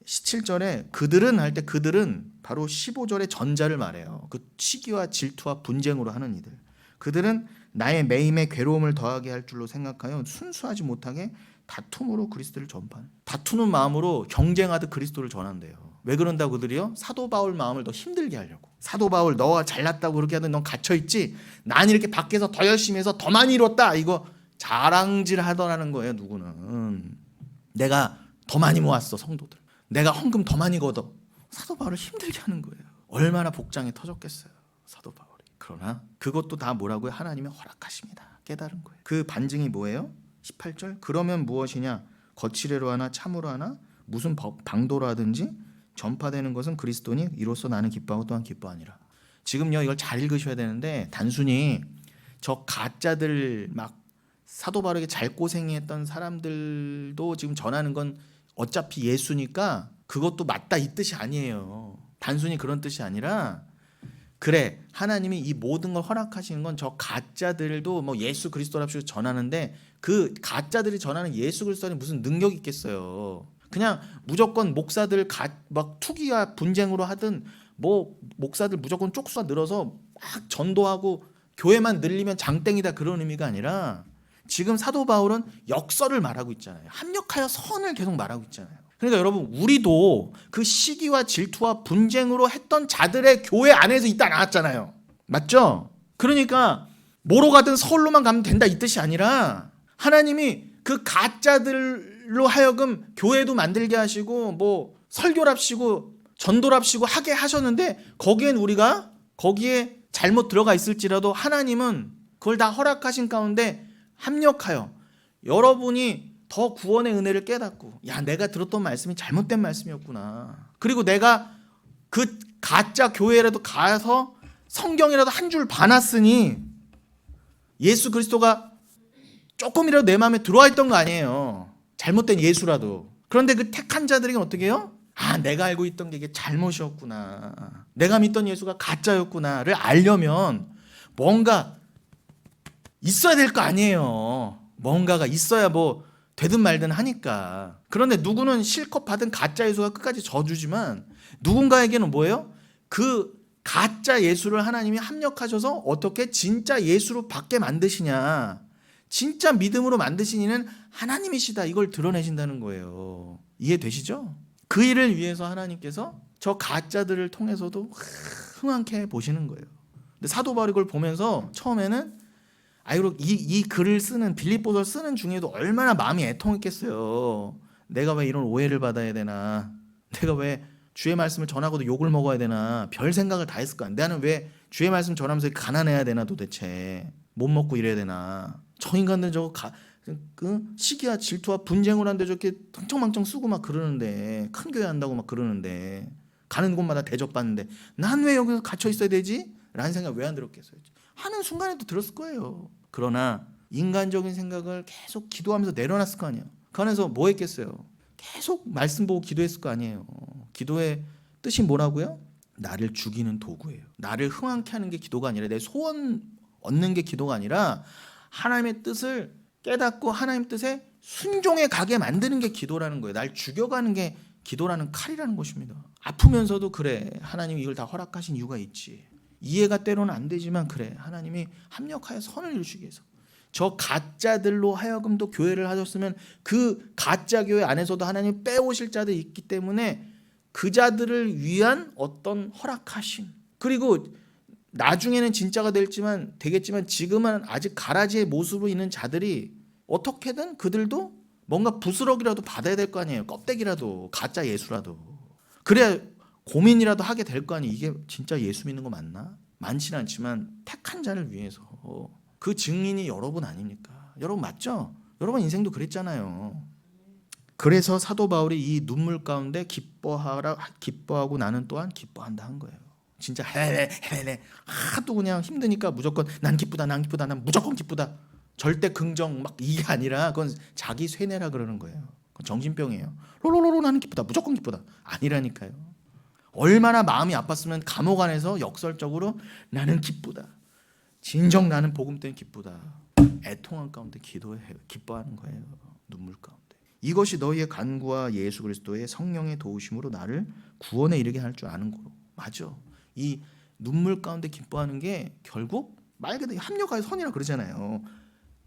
17절에 그들은 할 때, 그들은 바로 15절의 전자를 말해요. 그 시기와 질투와 분쟁으로 하는 이들. 그들은 나의 매임에 괴로움을 더하게 할 줄로 생각하여 순수하지 못하게 다툼으로 그리스도를 전파하는, 다투는 마음으로 경쟁하듯 그리스도를 전한대요. 왜 그런다고 그들이요? 사도 바울 마음을 더 힘들게 하려고. 사도 바울 너가 잘났다고 그렇게 하더니 넌 갇혀있지? 난 이렇게 밖에서 더 열심히 해서 더 많이 이뤘다, 이거 자랑질 하더라는 거예요. 누구는 내가 더 많이 모았어, 성도들. 내가 헌금 더 많이 걷어. 사도 바울을 힘들게 하는 거예요. 얼마나 복장이 터졌겠어요, 사도 바울이. 그러나 그것도 다 뭐라고요? 하나님의 허락하십니다. 깨달은 거예요. 그 반증이 뭐예요? 18절. 그러면 무엇이냐? 거칠애로 하나 참으로 하나 무슨 방도로 하든지 전파되는 것은 그리스도니 이로써 나는 기뻐하고 또한 기뻐하니라. 지금요, 이걸 잘 읽으셔야 되는데 단순히 저 가짜들 막 사도 바울에게 잘 고생했던 사람들도 지금 전하는 건 어차피 예수니까 그것도 맞다 이 뜻이 아니에요. 단순히 그런 뜻이 아니라, 그래 하나님이 이 모든 걸 허락하시는 건 저 가짜들도 뭐 예수 그리스도랍시고 전하는데 그 가짜들이 전하는 예수 그리스도는 무슨 능력이 있겠어요. 그냥 무조건 목사들 막 투기와 분쟁으로 하든 뭐 목사들 무조건 쪽수가 늘어서 막 전도하고 교회만 늘리면 장땡이다, 그런 의미가 아니라 지금 사도 바울은 역설을 말하고 있잖아요. 합력하여 선을 계속 말하고 있잖아요. 그러니까 여러분, 우리도 그 시기와 질투와 분쟁으로 했던 자들의 교회 안에서 있다 나왔잖아요. 맞죠? 그러니까 뭐로 가든 서울로만 가면 된다 이 뜻이 아니라 하나님이 그 가짜들로 하여금 교회도 만들게 하시고 뭐 설교랍시고 전도랍시고 하게 하셨는데 거기에 잘못 들어가 있을지라도 하나님은 그걸 다 허락하신 가운데 합력하여 여러분이 더 구원의 은혜를 깨닫고, 야, 내가 들었던 말씀이 잘못된 말씀이었구나. 그리고 내가 그 가짜 교회라도 가서 성경이라도 한 줄 봐놨으니 예수 그리스도가 조금이라도 내 마음에 들어와 있던 거 아니에요. 잘못된 예수라도. 그런데 그 택한 자들에게는 어떻게 해요? 내가 알고 있던 게 이게 잘못이었구나, 내가 믿던 예수가 가짜였구나를 알려면 뭔가 있어야 될 거 아니에요. 뭔가가 있어야 뭐 되든 말든 하니까. 그런데 누구는 실컷 받은 가짜 예수가 끝까지 져주지만 누군가에게는 뭐예요? 그 가짜 예수를 하나님이 합력하셔서 어떻게 진짜 예수로 받게 만드시냐, 진짜 믿음으로 만드시니는 하나님이시다, 이걸 드러내신다는 거예요. 이해되시죠? 그 일을 위해서 하나님께서 저 가짜들을 통해서도 흥황케 보시는 거예요. 근데 사도 바울이 그걸 보면서 처음에는 이 글을 쓰는, 빌립보서를 쓰는 중에도 얼마나 마음이 애통했겠어요. 내가 왜 이런 오해를 받아야 되나, 내가 왜 주의 말씀을 전하고도 욕을 먹어야 되나, 별 생각을 다 했을 거야. 나는 왜 주의 말씀 전하면서 가난해야 되나, 도대체 못 먹고 이래야 되나. 저 인간들 저거 시기와 질투와 분쟁을 하는데 저렇게 흥청망청 쓰고 막 그러는데, 큰 교회 한다고 막 그러는데, 가는 곳마다 대접받는데 난 왜 여기서 갇혀 있어야 되지? 라는 생각 왜 안 들었겠어요? 하는 순간에도 들었을 거예요. 그러나 인간적인 생각을 계속 기도하면서 내려놨을 거 아니에요. 그 안에서 뭐 했겠어요? 계속 말씀 보고 기도했을 거 아니에요. 기도의 뜻이 뭐라고요? 나를 죽이는 도구예요. 나를 흥황케 하는 게 기도가 아니라, 내 소원 얻는 게 기도가 아니라 하나님의 뜻을 깨닫고 하나님 뜻에 순종해 가게 만드는 게 기도라는 거예요. 날 죽여가는 게 기도라는 칼이라는 것입니다. 아프면서도 그래, 하나님이 이걸 다 허락하신 이유가 있지. 이해가 때로는 안 되지만 그래, 하나님이 합력하여 선을 이루시기 위해서 저 가짜들로 하여금도 교회를 하셨으면 그 가짜 교회 안에서도 하나님이 빼오실 자들이 있기 때문에 그 자들을 위한 어떤 허락하심, 그리고 나중에는 진짜가 되겠지만 지금은 아직 가라지의 모습으로 있는 자들이 어떻게든 그들도 뭔가 부스러기라도 받아야 될 거 아니에요. 껍데기라도, 가짜 예수라도. 그래야 고민이라도 하게 될 거 아니에요. 이게 진짜 예수 믿는 거 맞나? 많지는 않지만 택한 자를 위해서. 그 증인이 여러분 아닙니까? 여러분 맞죠? 여러분 인생도 그랬잖아요. 그래서 사도 바울이 이 눈물 가운데 기뻐하고 나는 또한 기뻐한다 한 거예요. 진짜 해내 하도 그냥 힘드니까 무조건 난 기쁘다, 난 무조건 기쁘다. 절대 긍정 막 이게 아니라 그건 자기 쇠뇌라 그러는 거예요. 그건 정신병이에요. 롤롤롤 나는 기쁘다, 무조건 기쁘다. 아니라니까요. 얼마나 마음이 아팠으면 감옥 안에서 역설적으로 나는 기쁘다, 진정 나는 복음 때문에 기쁘다, 애통한 가운데 기도해요. 기뻐하는 거예요. 눈물 가운데. 이것이 너희의 간구와 예수 그리스도의 성령의 도우심으로 나를 구원에 이르게 할 줄 아는 거로. 맞아. 이 눈물 가운데 기뻐하는 게 결국 말 그대로 합력하여 선이라 그러잖아요.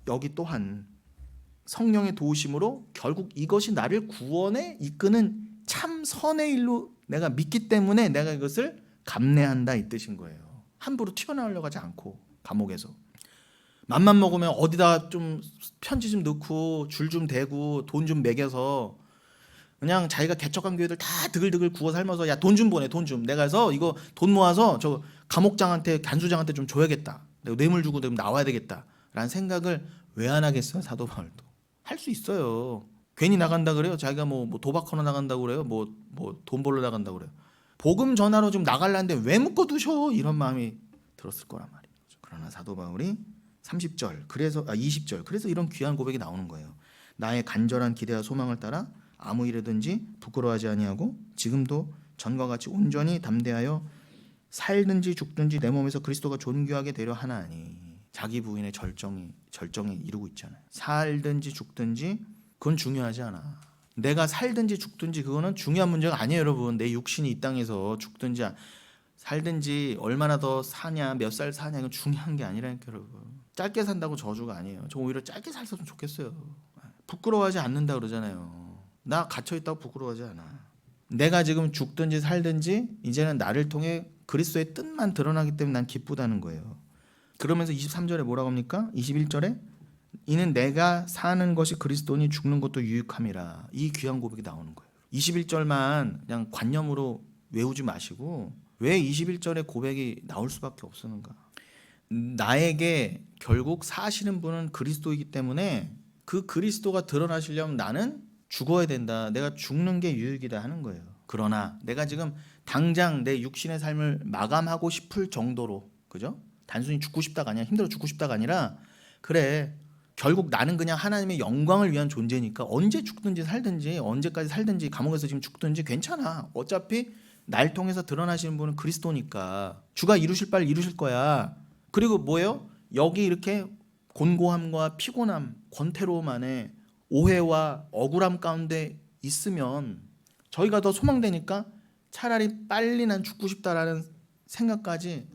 여기 또한 성령의 도우심으로 결국 이것이 나를 구원에 이끄는 참 선의 일로 내가 믿기 때문에 내가 이것을 감내한다, 이 뜻인 거예요. 함부로 튀어나오려고 하지 않고, 감옥에서 맘만 먹으면 어디다 좀 편지 좀 넣고 줄 좀 대고 돈 좀 매겨서 그냥 자기가 개척한 교회들 다 드글드글 구워 삶아서 야 돈 좀 보내, 돈 좀, 내가 해서 이거 돈 모아서 저 감옥장한테, 간수장한테 좀 줘야겠다, 내가 뇌물 주고 좀 나와야 되겠다 라는 생각을 왜 안 하겠어요? 사도 바울도 할 수 있어요. 괜히 나간다 그래요? 자기가 뭐 도박하러 나간다고 그래요? 뭐 돈 벌러 나간다고 그래요? 복음 전하러 좀 나갈라는데 왜 묶어두셔? 이런 마음이 들었을 거란 말이에요. 그러나 사도 바울이 20절 그래서 이런 귀한 고백이 나오는 거예요. 나의 간절한 기대와 소망을 따라 아무 일에든지 부끄러워하지 아니하고 지금도 전과 같이 온전히 담대하여 살든지 죽든지 내 몸에서 그리스도가 존귀하게 되려 하나니. 자기 부인의 절정에 이르고 있잖아요. 살든지 죽든지 그건 중요하지 않아. 내가 살든지 죽든지 그거는 중요한 문제가 아니에요, 여러분. 내 육신이 이 땅에서 죽든지 살든지 얼마나 더 사냐, 몇 살 사냐, 이건 중요한 게 아니라니까, 여러분. 짧게 산다고 저주가 아니에요. 저 오히려 짧게 살았으면 좋겠어요. 부끄러워하지 않는다 그러잖아요. 나 갇혀있다고 부끄러워하지 않아. 내가 지금 죽든지 살든지 이제는 나를 통해 그리스도의 뜻만 드러나기 때문에 난 기쁘다는 거예요. 그러면서 23절에 뭐라고 합니까? 21절에 이는 내가 사는 것이 그리스도니 죽는 것도 유익함이라. 이 귀한 고백이 나오는 거예요. 21절만 그냥 관념으로 외우지 마시고 왜 21절에 고백이 나올 수밖에 없었는가? 나에게 결국 사시는 분은 그리스도이기 때문에 그 그리스도가 드러나시려면 나는 죽어야 된다. 내가 죽는 게 유익이다 하는 거예요. 그러나 내가 지금 당장 내 육신의 삶을 마감하고 싶을 정도로, 그죠? 단순히 죽고 싶다가 아니라 힘들어 죽고 싶다가 아니라 그래 결국 나는 그냥 하나님의 영광을 위한 존재니까 언제 죽든지 살든지 언제까지 살든지 감옥에서 지금 죽든지 괜찮아. 어차피 날 통해서 드러나시는 분은 그리스도니까 주가 이루실 바를 이루실 거야. 그리고 뭐예요? 여기 이렇게 곤고함과 피곤함, 권태로움 안에 오해와 억울함 가운데 있으면 저희가 더 소망되니까 차라리 빨리 난 죽고 싶다라는 생각까지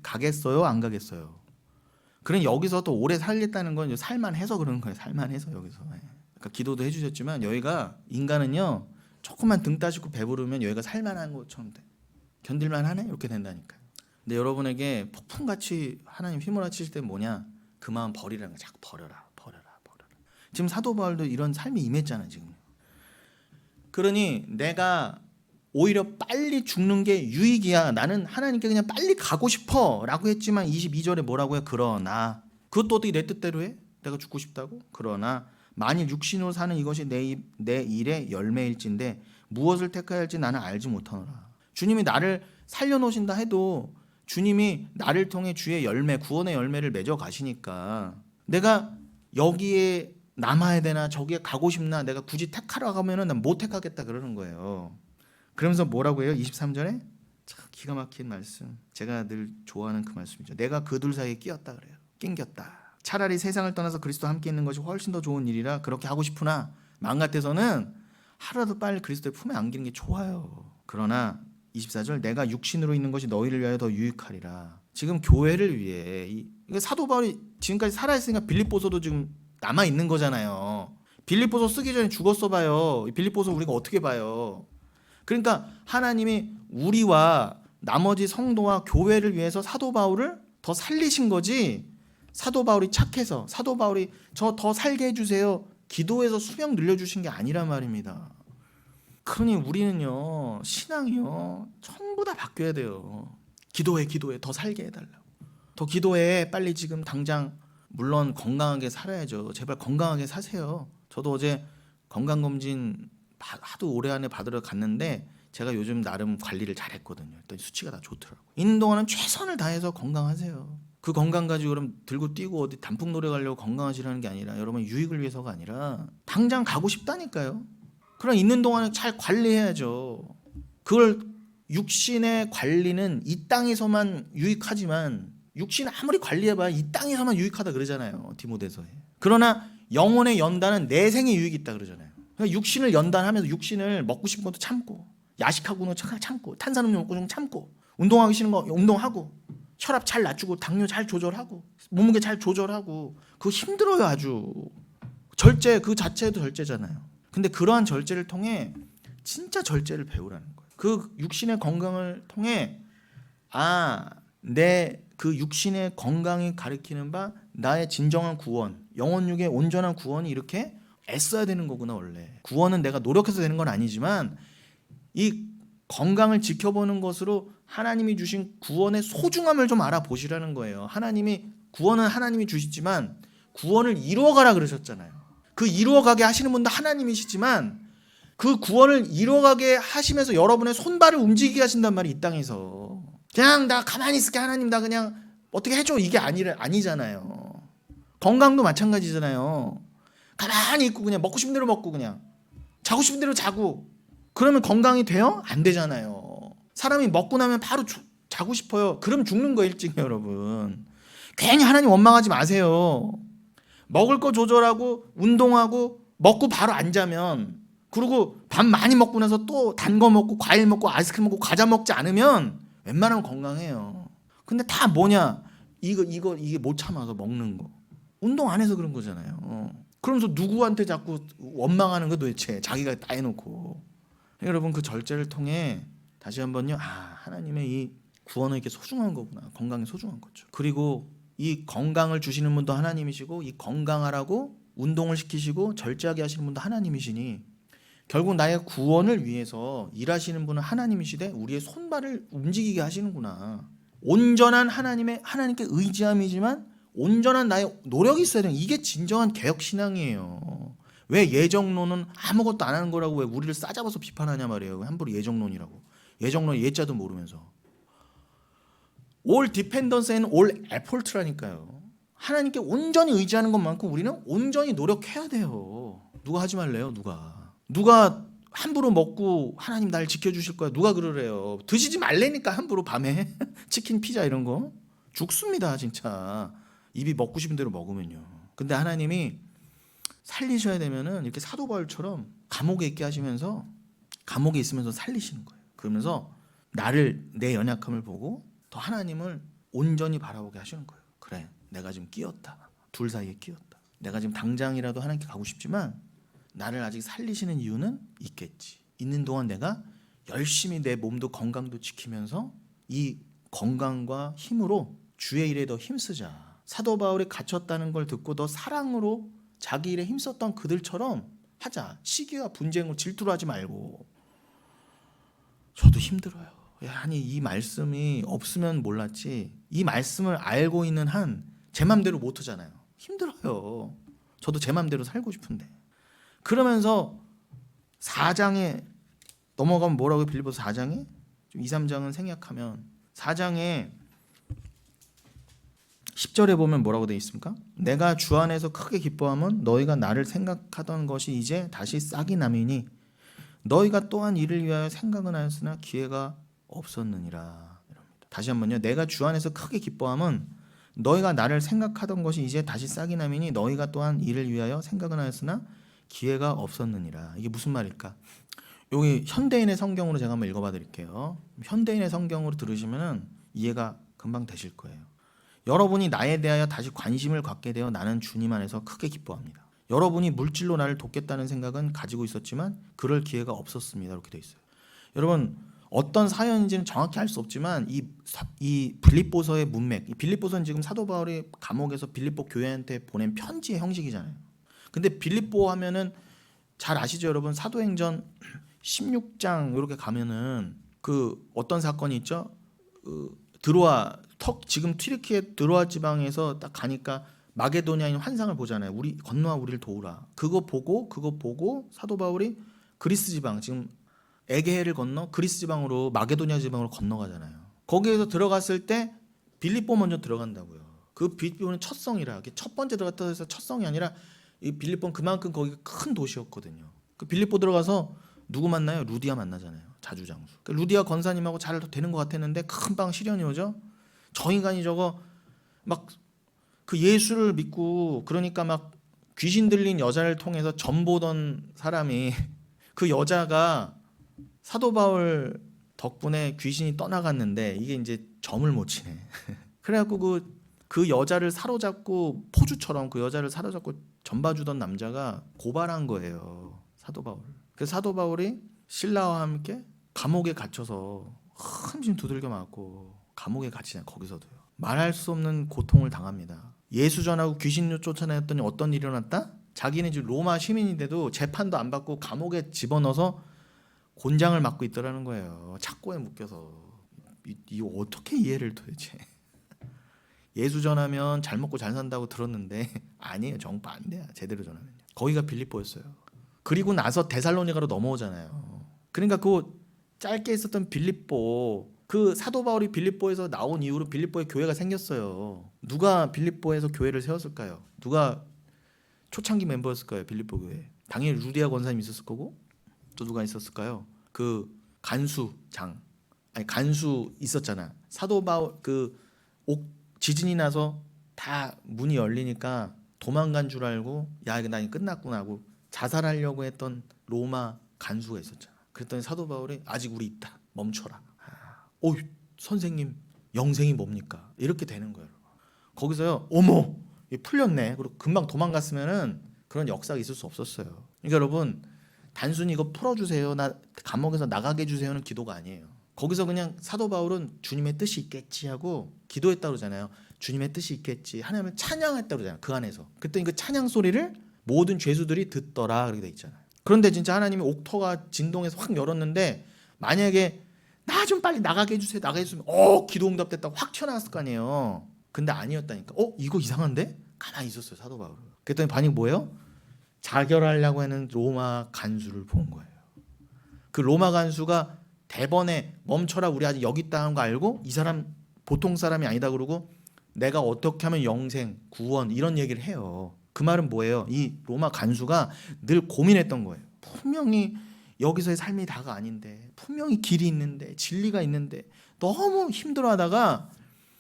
가겠어요? 안 가겠어요? 그럼 여기서 또 오래 살겠다는 건 살만해서 그러는 거예요. 살만해서 여기서. 그러니까 기도도 해주셨지만 여기가 인간은요 조금만 등 따시고 배부르면 여기가 살만한 것처럼 돼. 견딜만 하네? 이렇게 된다니까요. 근데 여러분에게 폭풍같이 하나님 휘몰아치실 때 뭐냐? 그 마음 버리라는 거. 자꾸 버려라. 지금 사도 바울도 이런 삶이 임했잖아 지금. 그러니 내가 오히려 빨리 죽는 게 유익이야. 나는 하나님께 그냥 빨리 가고 싶어 라고 했지만 22절에 뭐라고 해요? 그러나 그것도 어떻게 내 뜻대로 해? 내가 죽고 싶다고? 그러나 만일 육신으로 사는 이것이 내 일의 열매일진데 무엇을 택해야 할지 나는 알지 못하노라. 주님이 나를 살려놓으신다 해도 주님이 나를 통해 주의 열매, 구원의 열매를 맺어 가시니까 내가 여기에 남아야 되나 저기에 가고 싶나 내가 굳이 택하러 가면은 난 못 택하겠다 그러는 거예요. 그러면서 뭐라고 해요? 23절에 참 기가 막힌 말씀. 제가 늘 좋아하는 그 말씀이죠. 내가 그 둘 사이에 끼었다 그래요. 낑겼다. 차라리 세상을 떠나서 그리스도와 함께 있는 것이 훨씬 더 좋은 일이라 그렇게 하고 싶으나 마음 같아서는 하루라도 빨리 그리스도의 품에 안기는 게 좋아요. 그러나 24절 내가 육신으로 있는 것이 너희를 위하여 더 유익하리라. 지금 교회를 위해 사도 바울이 지금까지 살아있으니까 빌립보서도 지금 남아 있는 거잖아요. 빌립보서 쓰기 전에 죽었어 봐요. 빌립보서 우리가 어떻게 봐요? 그러니까 하나님이 우리와 나머지 성도와 교회를 위해서 사도 바울을 더 살리신 거지. 사도 바울이 착해서 사도 바울이 저 더 살게 해주세요 기도해서 수명 늘려주신 게 아니란 말입니다. 그러니 우리는요 신앙이요 전부 다 바뀌어야 돼요. 기도해 더 살게 해달라고. 더 기도해. 빨리 지금 당장. 물론 건강하게 살아야죠. 제발 건강하게 사세요. 저도 어제 건강검진 하도 오래 안에 받으러 갔는데 제가 요즘 나름 관리를 잘했거든요. 일단 수치가 다 좋더라고요. 있는 동안은 최선을 다해서 건강하세요. 그 건강 가지고 그럼 들고 뛰고 어디 단풍놀이 가려고 건강하시라는 게 아니라 여러분 유익을 위해서가 아니라 당장 가고 싶다니까요. 그럼 있는 동안은 잘 관리해야죠. 그걸 육신의 관리는 이 땅에서만 유익하지만 육신 아무리 관리해봐야 이 땅에서만 유익하다 그러잖아요. 디모데서에. 그러나 영혼의 연단은 내 생에 유익이 있다 그러잖아요. 그러니까 육신을 연단하면서 육신을 먹고 싶은 것도 참고 야식하고는 참고 탄산음료 먹고 좀 참고 운동하기 싫은 거 운동하고 혈압 잘 낮추고 당뇨 잘 조절하고 몸무게 잘 조절하고 그거 힘들어요. 아주 절제 그 자체도 절제잖아요. 근데 그러한 절제를 통해 진짜 절제를 배우라는 거예요. 그 육신의 건강을 통해 내 그 육신의 건강이 가리키는 바 나의 진정한 구원, 영혼육의 온전한 구원이 이렇게 애써야 되는 거구나. 원래 구원은 내가 노력해서 되는 건 아니지만 이 건강을 지켜보는 것으로 하나님이 주신 구원의 소중함을 좀 알아보시라는 거예요. 구원은 하나님이 주시지만 구원을 이루어가라 그러셨잖아요. 그 이루어가게 하시는 분도 하나님이시지만 그 구원을 이루어가게 하시면서 여러분의 손발을 움직이게 하신단 말이에요. 이 땅에서 그냥 나 가만히 있을게 하나님 나 그냥 어떻게 해줘 이게 아니잖아요. 건강도 마찬가지잖아요. 가만히 있고 그냥 먹고 싶은 대로 먹고 그냥 자고 싶은 대로 자고 그러면 건강이 돼요? 안 되잖아요. 사람이 먹고 나면 바로 자고 싶어요. 그럼 죽는 거예요 일찍. 여러분 괜히 하나님 원망하지 마세요. 먹을 거 조절하고 운동하고 먹고 바로 안 자면 그리고 밥 많이 먹고 나서 또 단 거 먹고 과일 먹고 아이스크림 먹고 과자 먹지 않으면 웬만하면 건강해요. 근데 다 뭐냐 이게 못 참아서 먹는 거 운동 안 해서 그런 거잖아요. 그러면서 누구한테 자꾸 원망하는 거 도대체 자기가 다 해놓고. 여러분 그 절제를 통해 다시 한번요 하나님의 이 구원은 이렇게 소중한 거구나. 건강이 소중한 거죠. 그리고 이 건강을 주시는 분도 하나님이시고 이 건강하라고 운동을 시키시고 절제하게 하시는 분도 하나님이시니 결국 나의 구원을 위해서 일하시는 분은 하나님이시되 우리의 손발을 움직이게 하시는구나. 온전한 하나님께 의지함이지만 온전한 나의 노력이 있어야 되는 이게 진정한 개혁신앙이에요. 왜 예정론은 아무것도 안 하는 거라고 왜 우리를 싸잡아서 비판하냐 말이에요. 함부로 예정론이라고. 예정론 예자도 모르면서. All dependence and all effort라니까요. 하나님께 온전히 의지하는 것만큼 우리는 온전히 노력해야 돼요. 누가 하지 말래요? 누가 함부로 먹고 하나님 날 지켜주실 거야? 누가 그러래요? 드시지 말래니까 함부로 밤에 치킨 피자 이런 거 죽습니다 진짜. 입이 먹고 싶은 대로 먹으면요. 근데 하나님이 살리셔야 되면은 이렇게 사도 바울처럼 감옥에 있게 하시면서 감옥에 있으면서 살리시는 거예요. 그러면서 나를 내 연약함을 보고 더 하나님을 온전히 바라보게 하시는 거예요. 그래, 내가 지금 끼었다. 둘 사이에 끼었다. 내가 지금 당장이라도 하나님께 가고 싶지만 나를 아직 살리시는 이유는 있겠지. 있는 동안 내가 열심히 내 몸도 건강도 지키면서 이 건강과 힘으로 주의 일에 더 힘쓰자. 사도 바울이 갇혔다는 걸 듣고 더 사랑으로 자기 일에 힘썼던 그들처럼 하자. 시기와 분쟁으로 질투를 하지 말고. 저도 힘들어요. 아니 이 말씀이 없으면 몰랐지 이 말씀을 알고 있는 한 제 맘대로 못 하잖아요. 힘들어요. 저도 제 맘대로 살고 싶은데. 그러면서 4장에 넘어가면 뭐라고 빌립보서 4장에 2, 3장은 생략하면 4장에 10절에 보면 뭐라고 되어 있습니까? 내가 주 안에서 크게 기뻐함은 너희가 나를 생각하던 것이 이제 다시 싹이 남이니 너희가 또한 이를 위하여 생각은 하였으나 기회가 없었느니라. 다시 한번요. 내가 주 안에서 크게 기뻐함은 너희가 나를 생각하던 것이 이제 다시 싹이 남이니 너희가 또한 이를 위하여 생각은 하였으나 기회가 없었느니라. 이게 무슨 말일까? 여기 현대인의 성경으로 제가 한번 읽어봐 드릴게요. 현대인의 성경으로 들으시면 이해가 금방 되실 거예요. 여러분이 나에 대하여 다시 관심을 갖게 되어 나는 주님 안에서 크게 기뻐합니다. 여러분이 물질로 나를 돕겠다는 생각은 가지고 있었지만 그럴 기회가 없었습니다. 이렇게 돼 있어요. 여러분 어떤 사연인지는 정확히 알 수 없지만 이 빌립보서의 문맥, 이 빌립보서는 지금 사도 바울이 감옥에서 빌립보 교회한테 보낸 편지의 형식이잖아요. 근데 빌립보 하면은 잘 아시죠, 여러분? 사도행전 16장 이렇게 가면은 그 어떤 사건이 있죠? 지금 튀르키예 드로아 지방에서 딱 가니까 마게도냐인 환상을 보잖아요. 우리 건너와 우리를 도우라. 그거 보고 사도 바울이 그리스 지방 지금 에게해를 건너 그리스 지방으로 마게도냐 지방으로 건너가잖아요. 거기에서 들어갔을 때 빌립보 먼저 들어간다고요. 그 빌립보는 첫성이라 첫 번째 들어갔다 해서 첫성이 아니라 이 빌립보는 그만큼 거기가 큰 도시였거든요. 그 빌립보 들어가서 누구 만나요? 루디아 만나잖아요. 자주장수. 그 루디아 권사님하고 잘 되는 것 같았는데 금방 시련이 오죠. 저 인간이 저거 막 그 예수를 믿고 그러니까 막 귀신 들린 여자를 통해서 점 보던 사람이 그 여자가 사도 바울 덕분에 귀신이 떠나갔는데 이게 이제 점을 못 치네. 그래갖고 그 여자를 사로잡고 포주처럼 그 여자를 사로잡고 점 봐주던 남자가 고발한 거예요. 사도 바울. 그래서 사도 바울이 신라와 함께 감옥에 갇혀서 한짐 두들겨 맞고 감옥에 갇히냐 거기서도요. 말할 수 없는 고통을 당합니다. 예수 전하고 귀신 쫓아냈더니 어떤 일이 일어났다? 자기는 지금 로마 시민인데도 재판도 안 받고 감옥에 집어넣어서 곤장을 맞고 있더라는 거예요. 착고에 묶여서. 이거 어떻게 이해를 도대체. 예수 전하면 잘 먹고 잘 산다고 들었는데 아니에요. 정반대야. 제대로 전하면요. 거기가 빌립보였어요. 그리고 나서 데살로니가로 넘어오잖아요. 그러니까 그 짧게 있었던 빌립보 그 사도 바울이 빌립보에서 나온 이후로 빌립보에 교회가 생겼어요. 누가 빌립보에서 교회를 세웠을까요? 누가 초창기 멤버였을까요? 빌립보 교회. 당연히 루디아 권사님 있었을 거고 또 누가 있었을까요? 그 간수 있었잖아. 사도 바울 지진이 나서 다 문이 열리니까 도망간 줄 알고 야 이거 나 이거 끝났구나 하고 자살하려고 했던 로마 간수가 있었잖아. 그랬더니 사도 바울이 아직 우리 있다. 멈춰라. 선생님 영생이 뭡니까? 이렇게 되는 거예요. 거기서요. 어머 풀렸네. 그리고 금방 도망갔으면은 그런 역사가 있을 수 없었어요. 그러니까 여러분 단순히 이거 풀어주세요. 나 감옥에서 나가게 해주세요는 기도가 아니에요. 거기서 그냥 사도 바울은 주님의 뜻이 있겠지 하고 기도했다 그러잖아요. 주님의 뜻이 있겠지. 하나님을 찬양했다 그러잖아요. 그 안에서. 그랬더니 그 찬양 소리를 모든 죄수들이 듣더라 그렇게 돼 있잖아요. 그런데 진짜 하나님이 옥터가 진동해서 확 열었는데 만약에 나 좀 빨리 나가게 해주세요. 나가게 해주면 기도 응답됐다고 확 튀어나왔을 거 아니에요. 근데 아니었다니까. 이거 이상한데? 가만히 있었어요. 사도 바울은. 그랬더니 반응이 뭐예요? 자결하려고 하는 로마 간수를 본 거예요. 그 로마 간수가 대번에 멈춰라 우리 아직 여기 있다는 거 알고 이 사람 보통 사람이 아니다 그러고 내가 어떻게 하면 영생, 구원 이런 얘기를 해요. 그 말은 뭐예요? 이 로마 간수가 늘 고민했던 거예요. 분명히 여기서의 삶이 다가 아닌데, 분명히 길이 있는데, 진리가 있는데 너무 힘들어하다가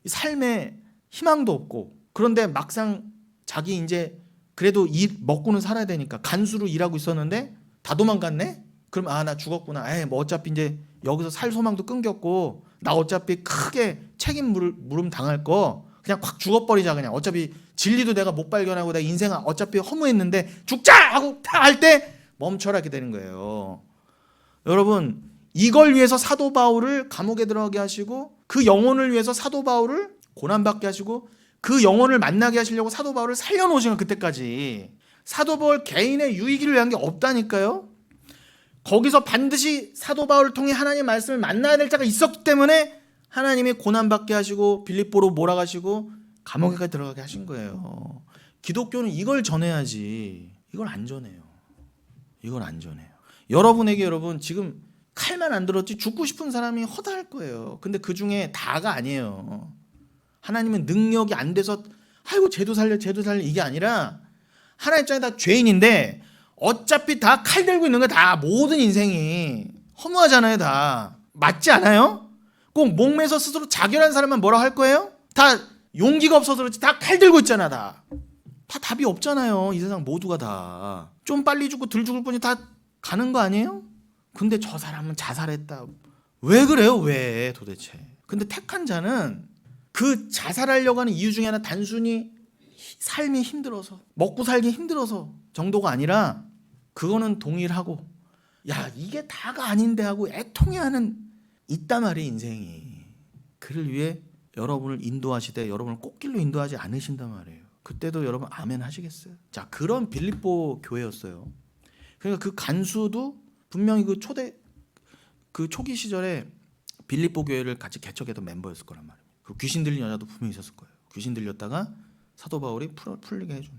삶에 희망도 없고, 그런데 막상 자기 이제 그래도 일 먹고는 살아야 되니까 간수로 일하고 있었는데 다 도망갔네? 그럼 나 죽었구나. 뭐 어차피 이제 여기서 살 소망도 끊겼고 나 어차피 크게 책임 물음 당할 거 그냥 확 죽어버리자. 그냥 어차피 진리도 내가 못 발견하고 내 인생 어차피 허무했는데 죽자 하고 다 할 때 멈춰라 이렇게 되는 거예요. 여러분, 이걸 위해서 사도 바울을 감옥에 들어가게 하시고 그 영혼을 위해서 사도 바울을 고난받게 하시고 그 영혼을 만나게 하시려고 사도 바울을 살려놓으신 거. 그때까지 사도 바울 개인의 유익을 위한 게 없다니까요. 거기서 반드시 사도 바울을 통해 하나님의 말씀을 만나야 될 자가 있었기 때문에 하나님이 고난받게 하시고 빌립보로 몰아가시고 감옥에까지 들어가게 하신 거예요. 기독교는 이걸 전해야지 이걸 안 전해요. 이걸 안 전해요. 여러분에게 여러분 지금 칼만 안 들었지 죽고 싶은 사람이 허다할 거예요. 근데 그 중에 다가 아니에요. 하나님은 능력이 안 돼서 아이고 쟤도 살려 이게 아니라 하나님 입장에 다 죄인인데 어차피 다 칼 들고 있는 거야. 다 모든 인생이 허무하잖아요. 다 맞지 않아요? 꼭 목매서 스스로 자결한 사람만 뭐라 할 거예요? 다 용기가 없어서 그렇지 다 칼 들고 있잖아. 다 답이 없잖아요. 이 세상 모두가 다 좀 빨리 죽고 덜 죽을 뿐이 다 가는 거 아니에요? 근데 저 사람은 자살했다. 왜 그래요? 왜 도대체? 근데 택한 자는 그 자살하려고 하는 이유 중에 하나 단순히 삶이 힘들어서 먹고 살기 힘들어서 정도가 아니라 그거는 동일하고 야 이게 다가 아닌데 하고 애통해하는 있단 말이에요. 인생이 그를 위해 여러분을 인도하시되 여러분을 꽃길로 인도하지 않으신단 말이에요. 그때도 여러분 아멘 하시겠어요? 자, 그런 빌립보 교회였어요. 그러니까 그 간수도 분명히 그 초기 시절에 빌립보 교회를 같이 개척했던 멤버였을 거란 말이에요. 그 귀신 들린 여자도 분명히 있었을 거예요. 귀신 들렸다가 사도 바울이 풀리게 해준.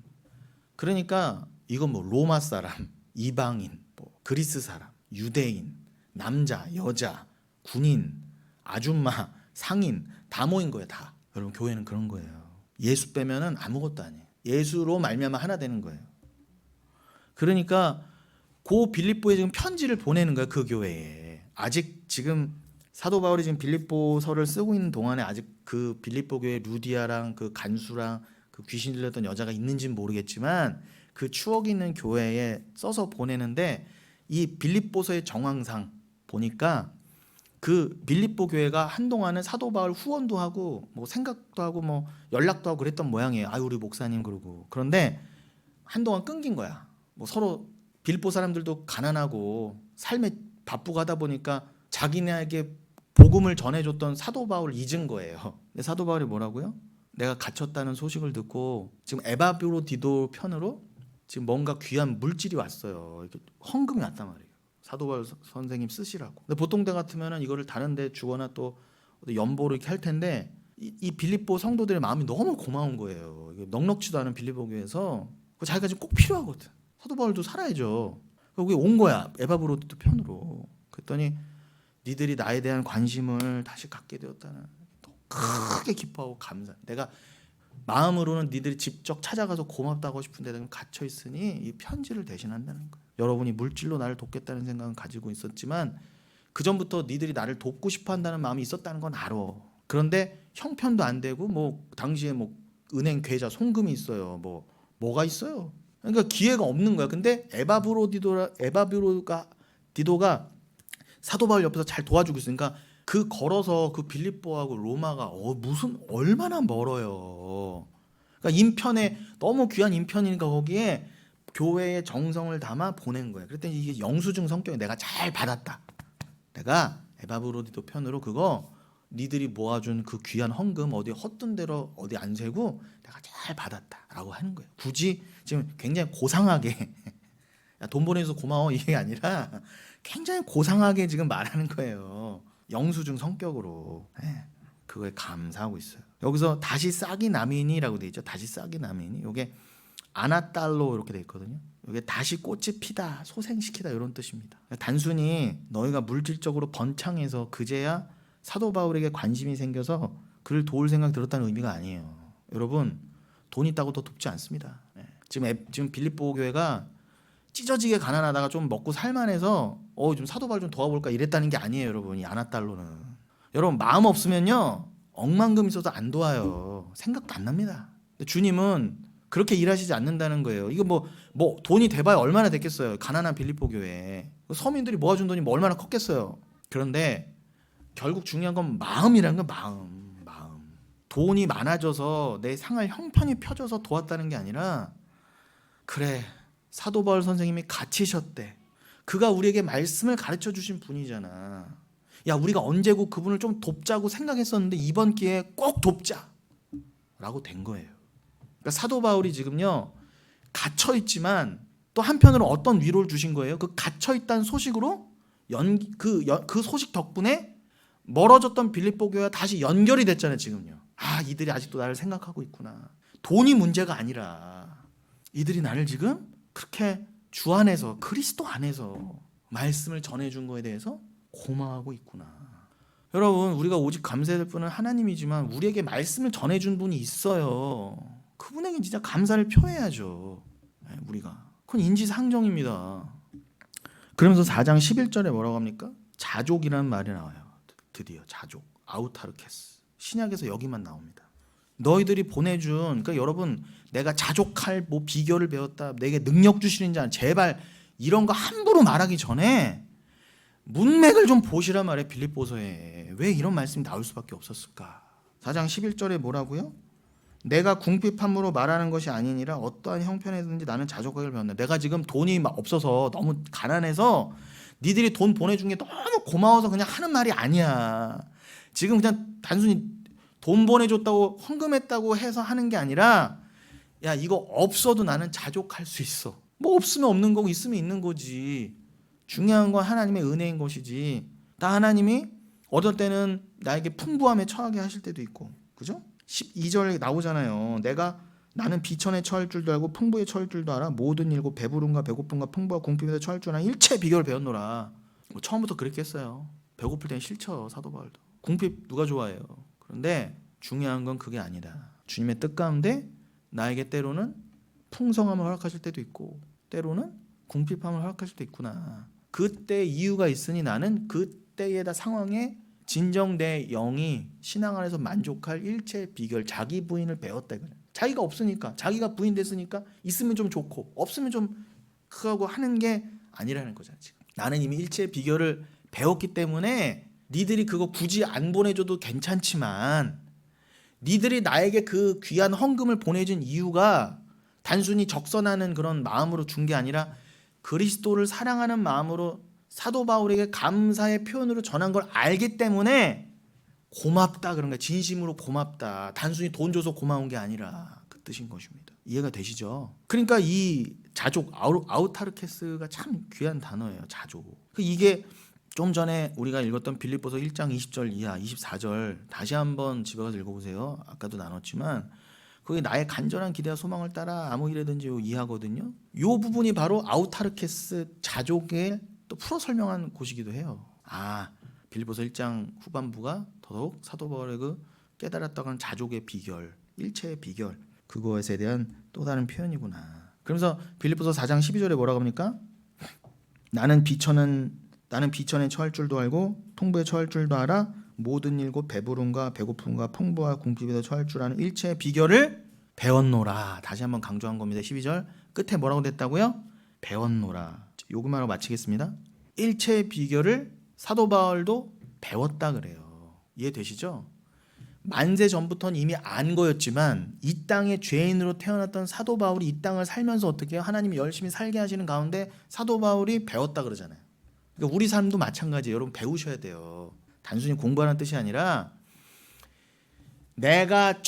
그러니까 이건 뭐 로마 사람, 이방인, 뭐 그리스 사람, 유대인, 남자, 여자, 군인, 아줌마, 상인 다 모인 거예요. 다. 여러분 교회는 그런 거예요. 예수 빼면은 아무것도 아니에요. 예수로 말미암아 하나 되는 거예요. 그러니까 그 빌립보에 지금 편지를 보내는 거예요. 그 교회에. 아직 지금 사도 바울이 지금 빌립보서를 쓰고 있는 동안에 아직 그 빌립보 교회 루디아랑 그 간수랑 그 귀신 들렸던 여자가 있는지는 모르겠지만 그 추억이 있는 교회에 써서 보내는데 이 빌립보서의 정황상 보니까 그 빌립보 교회가 한동안은 사도 바울 후원도 하고 뭐 생각도 하고 뭐 연락도 하고 그랬던 모양이에요. 우리 목사님 그러고. 그런데 한동안 끊긴 거야. 뭐 서로 빌립보 사람들도 가난하고 삶에 바쁘고 하다 보니까 자기네에게 복음을 전해줬던 사도 바울을 잊은 거예요. 근데 사도 바울이 뭐라고요? 내가 갇혔다는 소식을 듣고 지금 에바브로디도 편으로 지금 뭔가 귀한 물질이 왔어요. 이렇게 헌금이 왔단 말이에요. 사도 바울 선생님 쓰시라고. 근데 보통 때 같으면 이거를 다른 데 주거나 또 연보를 이렇게 할 텐데 이 빌립보 성도들의 마음이 너무 고마운 거예요. 넉넉지도 않은 빌립보 교회에서 자기가 지금 꼭 필요하거든. 사도 바울도 살아야죠. 거기 온 거야. 에바브로디도 편으로. 그랬더니 니들이 나에 대한 관심을 다시 갖게 되었다는 크게 기뻐하고 감사. 내가 마음으로는 니들이 직접 찾아가서 고맙다고 하고 싶은데 내가 갇혀 있으니 이 편지를 대신한다는 거예요. 여러분이 물질로 나를 돕겠다는 생각은 가지고 있었지만 그 전부터 니들이 나를 돕고 싶어한다는 마음이 있었다는 건 알아. 그런데 형편도 안 되고 뭐 당시에 뭐 은행 계좌 송금이 있어요. 뭐가 있어요. 그러니까 기회가 없는 거야. 근데 에바브로디도가 사도 바울 옆에서 잘 도와주고 있으니까 그 걸어서 그 빌립보하고 로마가 무슨 얼마나 멀어요. 그러니까 인편에 너무 귀한 인편이니까 거기에 교회의 정성을 담아 보낸 거예요. 그랬더니 이게 영수증 성격이 내가 잘 받았다. 내가 에바브로디도 편으로 그거 니들이 모아준 그 귀한 헌금 어디 헛된 데로 어디 안 세고 내가 잘 받았다라고 하는 거예요. 굳이 지금 굉장히 고상하게 야, 돈 보내줘서 고마워 이게 아니라 굉장히 고상하게 지금 말하는 거예요. 영수증 성격으로. 그거에 감사하고 있어요. 여기서 다시 싹이 나미니라고 돼 있죠. 다시 싹이 나미니. 이게 아나달로 이렇게 돼 있거든요. 이게 다시 꽃이 피다, 소생시키다 이런 뜻입니다. 단순히 너희가 물질적으로 번창해서 그제야 사도 바울에게 관심이 생겨서 그를 도울 생각 들었다는 의미가 아니에요. 여러분 돈 있다고 더 돕지 않습니다. 지금 빌립보 교회가 찢어지게 가난하다가 좀 먹고 살만해서 좀 사도바울 좀 도와볼까 이랬다는 게 아니에요. 여러분 이 아나달로는 여러분 마음 없으면요 억만금 있어도 안 도와요. 생각도 안 납니다. 근데 주님은 그렇게 일하시지 않는다는 거예요. 이거 뭐 돈이 돼봐야 얼마나 됐겠어요. 가난한 빌립보 교회 서민들이 모아준 돈이 뭐 얼마나 컸겠어요. 그런데 결국 중요한 건 마음이라는 건 마음. 돈이 많아져서 내 상을 형편이 펴져서 도왔다는 게 아니라 그래 사도 바울 선생님이 갇히셨대. 그가 우리에게 말씀을 가르쳐 주신 분이잖아. 야 우리가 언제고 그분을 좀 돕자고 생각했었는데 이번 기회에 꼭 돕자 라고 된 거예요. 그러니까 사도 바울이 지금요 갇혀 있지만 또 한편으로 어떤 위로를 주신 거예요. 그 갇혀 있다는 소식으로 그 소식 덕분에 멀어졌던 빌립보 교회와 다시 연결이 됐잖아요. 지금요. 이들이 아직도 나를 생각하고 있구나. 돈이 문제가 아니라 이들이 나를 지금 그렇게 주 안에서 그리스도 안에서 말씀을 전해준 거에 대해서 고마워하고 있구나. 여러분 우리가 오직 감사할 분은 하나님이지만 우리에게 말씀을 전해준 분이 있어요. 그분에게 진짜 감사를 표해야죠. 우리가 그건 인지상정입니다. 그러면서 4장 11절에 뭐라고 합니까? 자족이라는 말이 나와요. 드디어 자족 아우타르케스. 신약에서 여기만 나옵니다. 너희들이 보내준 그러니까 여러분 내가 자족할 비결을 배웠다. 내게 능력 주시는 자 제발 이런 거 함부로 말하기 전에 문맥을 좀 보시란 말이에요. 빌립보서에 왜 이런 말씀이 나올 수밖에 없었을까? 4장 11절에 뭐라고요? 내가 궁핍함으로 말하는 것이 아니니라 어떠한 형편이든지 나는 자족하기를 배웠다. 내가 지금 돈이 막 없어서 너무 가난해서 니들이 돈 보내준 게 너무 고마워서 그냥 하는 말이 아니야. 지금 그냥 단순히 돈 보내줬다고 헌금했다고 해서 하는 게 아니라 야 이거 없어도 나는 자족할 수 있어. 뭐 없으면 없는 거고 있으면 있는 거지. 중요한 건 하나님의 은혜인 것이지. 다 하나님이 어떨 때는 나에게 풍부함에 처하게 하실 때도 있고 그죠? 12절에 나오잖아요. 나는 비천에 처할 줄도 알고 풍부에 처할 줄도 알아. 모든 일고 배부름과 배고픔과 풍부와 궁핍에 처할 줄 아는 일체 비결을 배웠노라. 처음부터 그랬겠어요. 배고플 땐 싫죠. 사도 바울도. 궁핍 누가 좋아해요. 그런데 중요한 건 그게 아니다. 주님의 뜻 가운데 나에게 때로는 풍성함을 허락하실 때도 있고 때로는 궁핍함을 허락하실 때 있구나. 그때 이유가 있으니 나는 그때에다 상황에 진정 내 영이 신앙 안에서 만족할 일체 비결 자기 부인을 배웠다. 자기가 없으니까 자기가 부인 됐으니까 있으면 좀 좋고 없으면 좀 크고 하는 게 아니라는 거잖아. 지금 나는 이미 일체 비결을 배웠기 때문에 니들이 그거 굳이 안 보내줘도 괜찮지만 니들이 나에게 그 귀한 헌금을 보내준 이유가 단순히 적선하는 그런 마음으로 준 게 아니라 그리스도를 사랑하는 마음으로 사도 바울에게 감사의 표현으로 전한 걸 알기 때문에 고맙다 그런 거야. 진심으로 고맙다. 단순히 돈 줘서 고마운 게 아니라 그 뜻인 것입니다. 이해가 되시죠? 그러니까 이 자족 아우타르케스가 참 귀한 단어예요. 자족. 이게 좀 전에 우리가 읽었던 빌립보서 1장 20절 이하 24절 다시 한번 집에 가서 읽어보세요. 아까도 나눴지만 거기 나의 간절한 기대와 소망을 따라 아무 일에든지 이하거든요. 이 부분이 바로 아우타르케스 자족의 또 풀어 설명한 곳이기도 해요. 빌립보서 1장 후반부가 더더욱 사도 바울의 그 깨달았다고 하는 자족의 비결, 일체의 비결 그것에 대한 또 다른 표현이구나. 그러면서 빌립보서 4장 12절에 뭐라고 합니까? 나는 비천에 처할 줄도 알고 풍부에 처할 줄도 알아. 모든 일고 배부름과 배고픔과 풍부와 궁핍에도 처할 줄 아는 일체의 비결을 배웠노라. 다시 한번 강조한 겁니다. 12절 끝에 뭐라고 됐다고요? 배웠노라. 요것만으로 마치겠습니다. 일체의 비결을 사도 바울도 배웠다 그래요. 이해되시죠? 만세 전부터는 이미 안 거였지만 이 땅에 죄인으로 태어났던 사도 바울이 이 땅을 살면서 어떻게 해요? 하나님이 열심히 살게 하시는 가운데 사도 바울이 배웠다 그러잖아요. 그러니까 우리 삶도 마찬가지예요. 여러분 배우셔야 돼요. 단순히 공부하는 뜻이 아니라 내가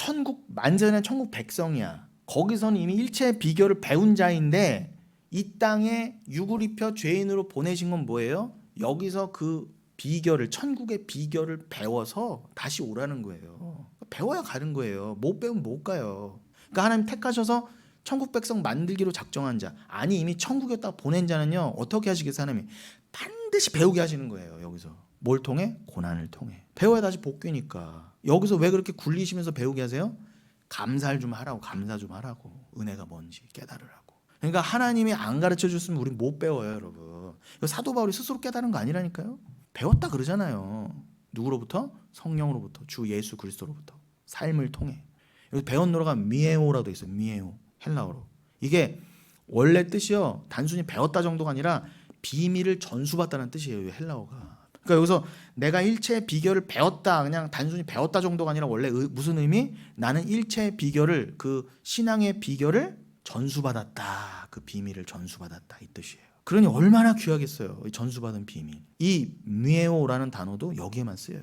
만세는 천국 백성이야. 거기서는 이미 일체의 비결을 배운 자인데 이 땅에 육을 입혀 죄인으로 보내신 건 뭐예요? 여기서 그 비결을 천국의 비결을 배워서 다시 오라는 거예요. 배워야 가는 거예요. 못 배우면 못 가요. 그러니까 하나님 택하셔서 천국 백성 만들기로 작정한 자, 아니 이미 천국에다가 보낸 자는요 어떻게 하시겠어요? 하나님이 반드시 배우게 하시는 거예요. 여기서 뭘 통해? 고난을 통해. 배워야 다시 복귀니까. 여기서 왜 그렇게 굴리시면서 배우게 하세요? 감사를 좀 하라고, 감사 좀 하라고. 은혜가 뭔지 깨달으라고. 그러니까 하나님이 안 가르쳐 줬으면 우리 못 배워요, 여러분. 이거 사도 바울이 스스로 깨달은 거 아니라니까요. 배웠다 그러잖아요. 누구로부터? 성령으로부터, 주 예수 그리스도로부터. 삶을 통해. 여기 배운 노래가 미에오라고 돼 있어요. 미에오, 헬라어로. 이게 원래 뜻이요, 단순히 배웠다 정도가 아니라 비밀을 전수받다는 뜻이에요, 헬라어가. 그러니까 여기서 내가 일체의 비결을 배웠다, 그냥 단순히 배웠다 정도가 아니라 원래 무슨 의미? 나는 일체의 비결을, 그 신앙의 비결을 전수받았다. 그 비밀을 전수받았다, 이 뜻이에요. 그러니 얼마나 귀하겠어요, 이 전수받은 비밀. 이 미에오라는 단어도 여기에만 쓰여요.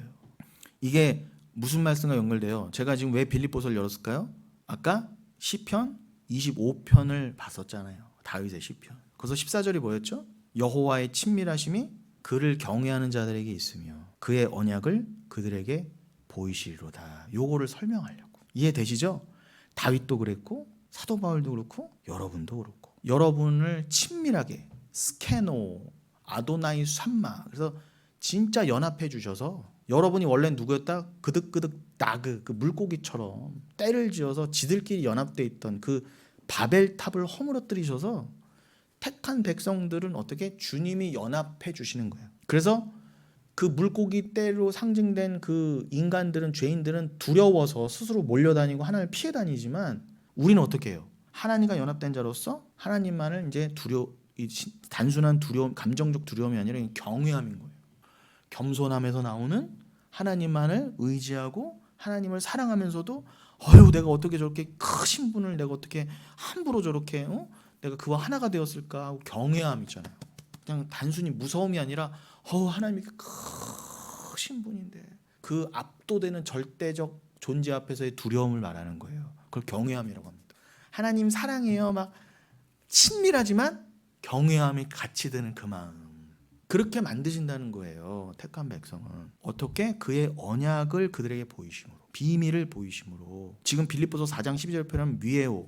이게 무슨 말씀과 연결돼요? 제가 지금 왜 빌립보서를 열었을까요? 아까 시편 25편을 봤었잖아요. 다윗의 시편. 그래서 14절이 뭐였죠? 여호와의 친밀하심이 그를 경외하는 자들에게 있으며 그의 언약을 그들에게 보이시리로다. 요거를 설명하려고. 이해되시죠? 다윗도 그랬고 사도 바울도 그렇고 여러분도 그렇고, 여러분을 친밀하게 스케노 아도나이 삼마, 그래서 진짜 연합해 주셔서, 여러분이 원래 누구였다? 그득그득 나그, 그 물고기처럼 떼를 지어서 지들끼리 연합돼 있던 그 바벨탑을 허물어뜨리셔서 택한 백성들은 어떻게 주님이 연합해 주시는 거예요. 그래서 그 물고기 떼로 상징된 그 인간들은, 죄인들은 두려워서 스스로 몰려다니고 하나님을 피해 다니지만, 우리는 어떻게 해요? 하나님과 연합된 자로서 하나님만을 이제 단순한 두려움, 감정적 두려움이 아니라 경외함인 거예요. 겸손함에서 나오는 하나님만을 의지하고 하나님을 사랑하면서도, 내가 어떻게 저렇게 크신 분을 내가 어떻게 함부로 저렇게 내가 그와 하나가 되었을까 하고 경외함 있잖아요. 그냥 단순히 무서움이 아니라 하나님이 크신 분인데, 그 압도되는 절대적 존재 앞에서의 두려움을 말하는 거예요. 그걸 경외함이라고 합니다. 하나님 사랑해요, 막 친밀하지만 경외함이 같이 드는 그 마음. 그렇게 만드신다는 거예요. 택한 백성은. 어떻게? 그의 언약을 그들에게 보이심으로, 비밀을 보이심으로. 지금 빌립보서 4장 12절 표현하면 미에오,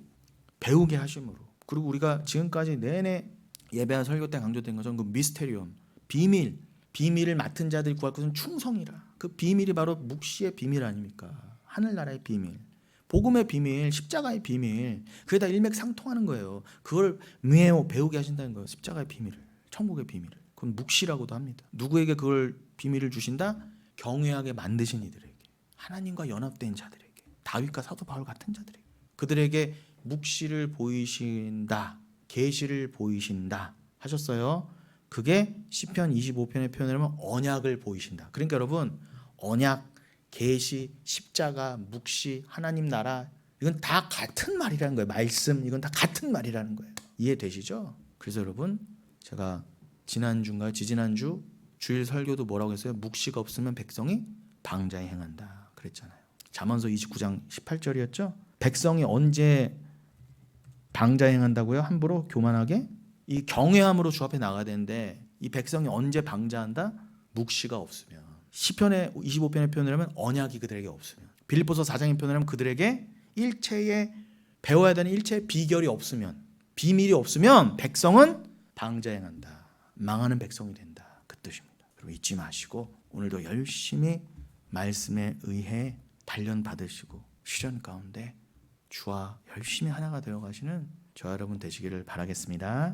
배우게 하심으로. 그리고 우리가 지금까지 내내 예배한 설교 때 강조된 것처럼 그 미스테리온, 비밀을 맡은 자들이 구할 것은 충성이라. 그 비밀이 바로 묵시의 비밀 아닙니까? 하늘나라의 비밀, 복음의 비밀, 십자가의 비밀. 그게 다 일맥상통하는 거예요. 그걸 미에오, 배우게 하신다는 거예요. 십자가의 비밀을, 천국의 비밀을. 그건 묵시라고도 합니다. 누구에게 그걸 비밀을 주신다? 경외하게 만드신 이들에게, 하나님과 연합된 자들에게, 다윗과 사도 바울 같은 자들에게, 그들에게 묵시를 보이신다, 계시를 보이신다 하셨어요. 그게 시편 25편의 표현을 하면 언약을 보이신다. 그러니까 여러분, 언약, 계시, 십자가, 묵시, 하나님 나라, 이건 다 같은 말이라는 거예요. 말씀, 이건 다 같은 말이라는 거예요. 이해되시죠? 그래서 여러분, 제가 지난주인가요? 지지난주 주일 설교도 뭐라고 했어요? 묵시가 없으면 백성이 방자에 행한다 그랬잖아요. 잠언서 29장 18절이었죠? 백성이 언제 방자에 행한다고요? 함부로 교만하게? 이 경외함으로 주 앞에 나가야 되는데, 이 백성이 언제 방자한다? 묵시가 없으면. 시편의 25편의 표현을 하면 언약이 그들에게 없으면. 빌립보서 4장의 표현을 하면 그들에게 일체의, 배워야 되는 일체의 비결이 없으면, 비밀이 없으면 백성은 방자에 행한다, 망하는 백성이 된다, 그 뜻입니다. 그리고 잊지 마시고 오늘도 열심히 말씀에 의해 단련 받으시고 실현 가운데 주와 열심히 하나가 되어 가시는 저와 여러분 되시기를 바라겠습니다.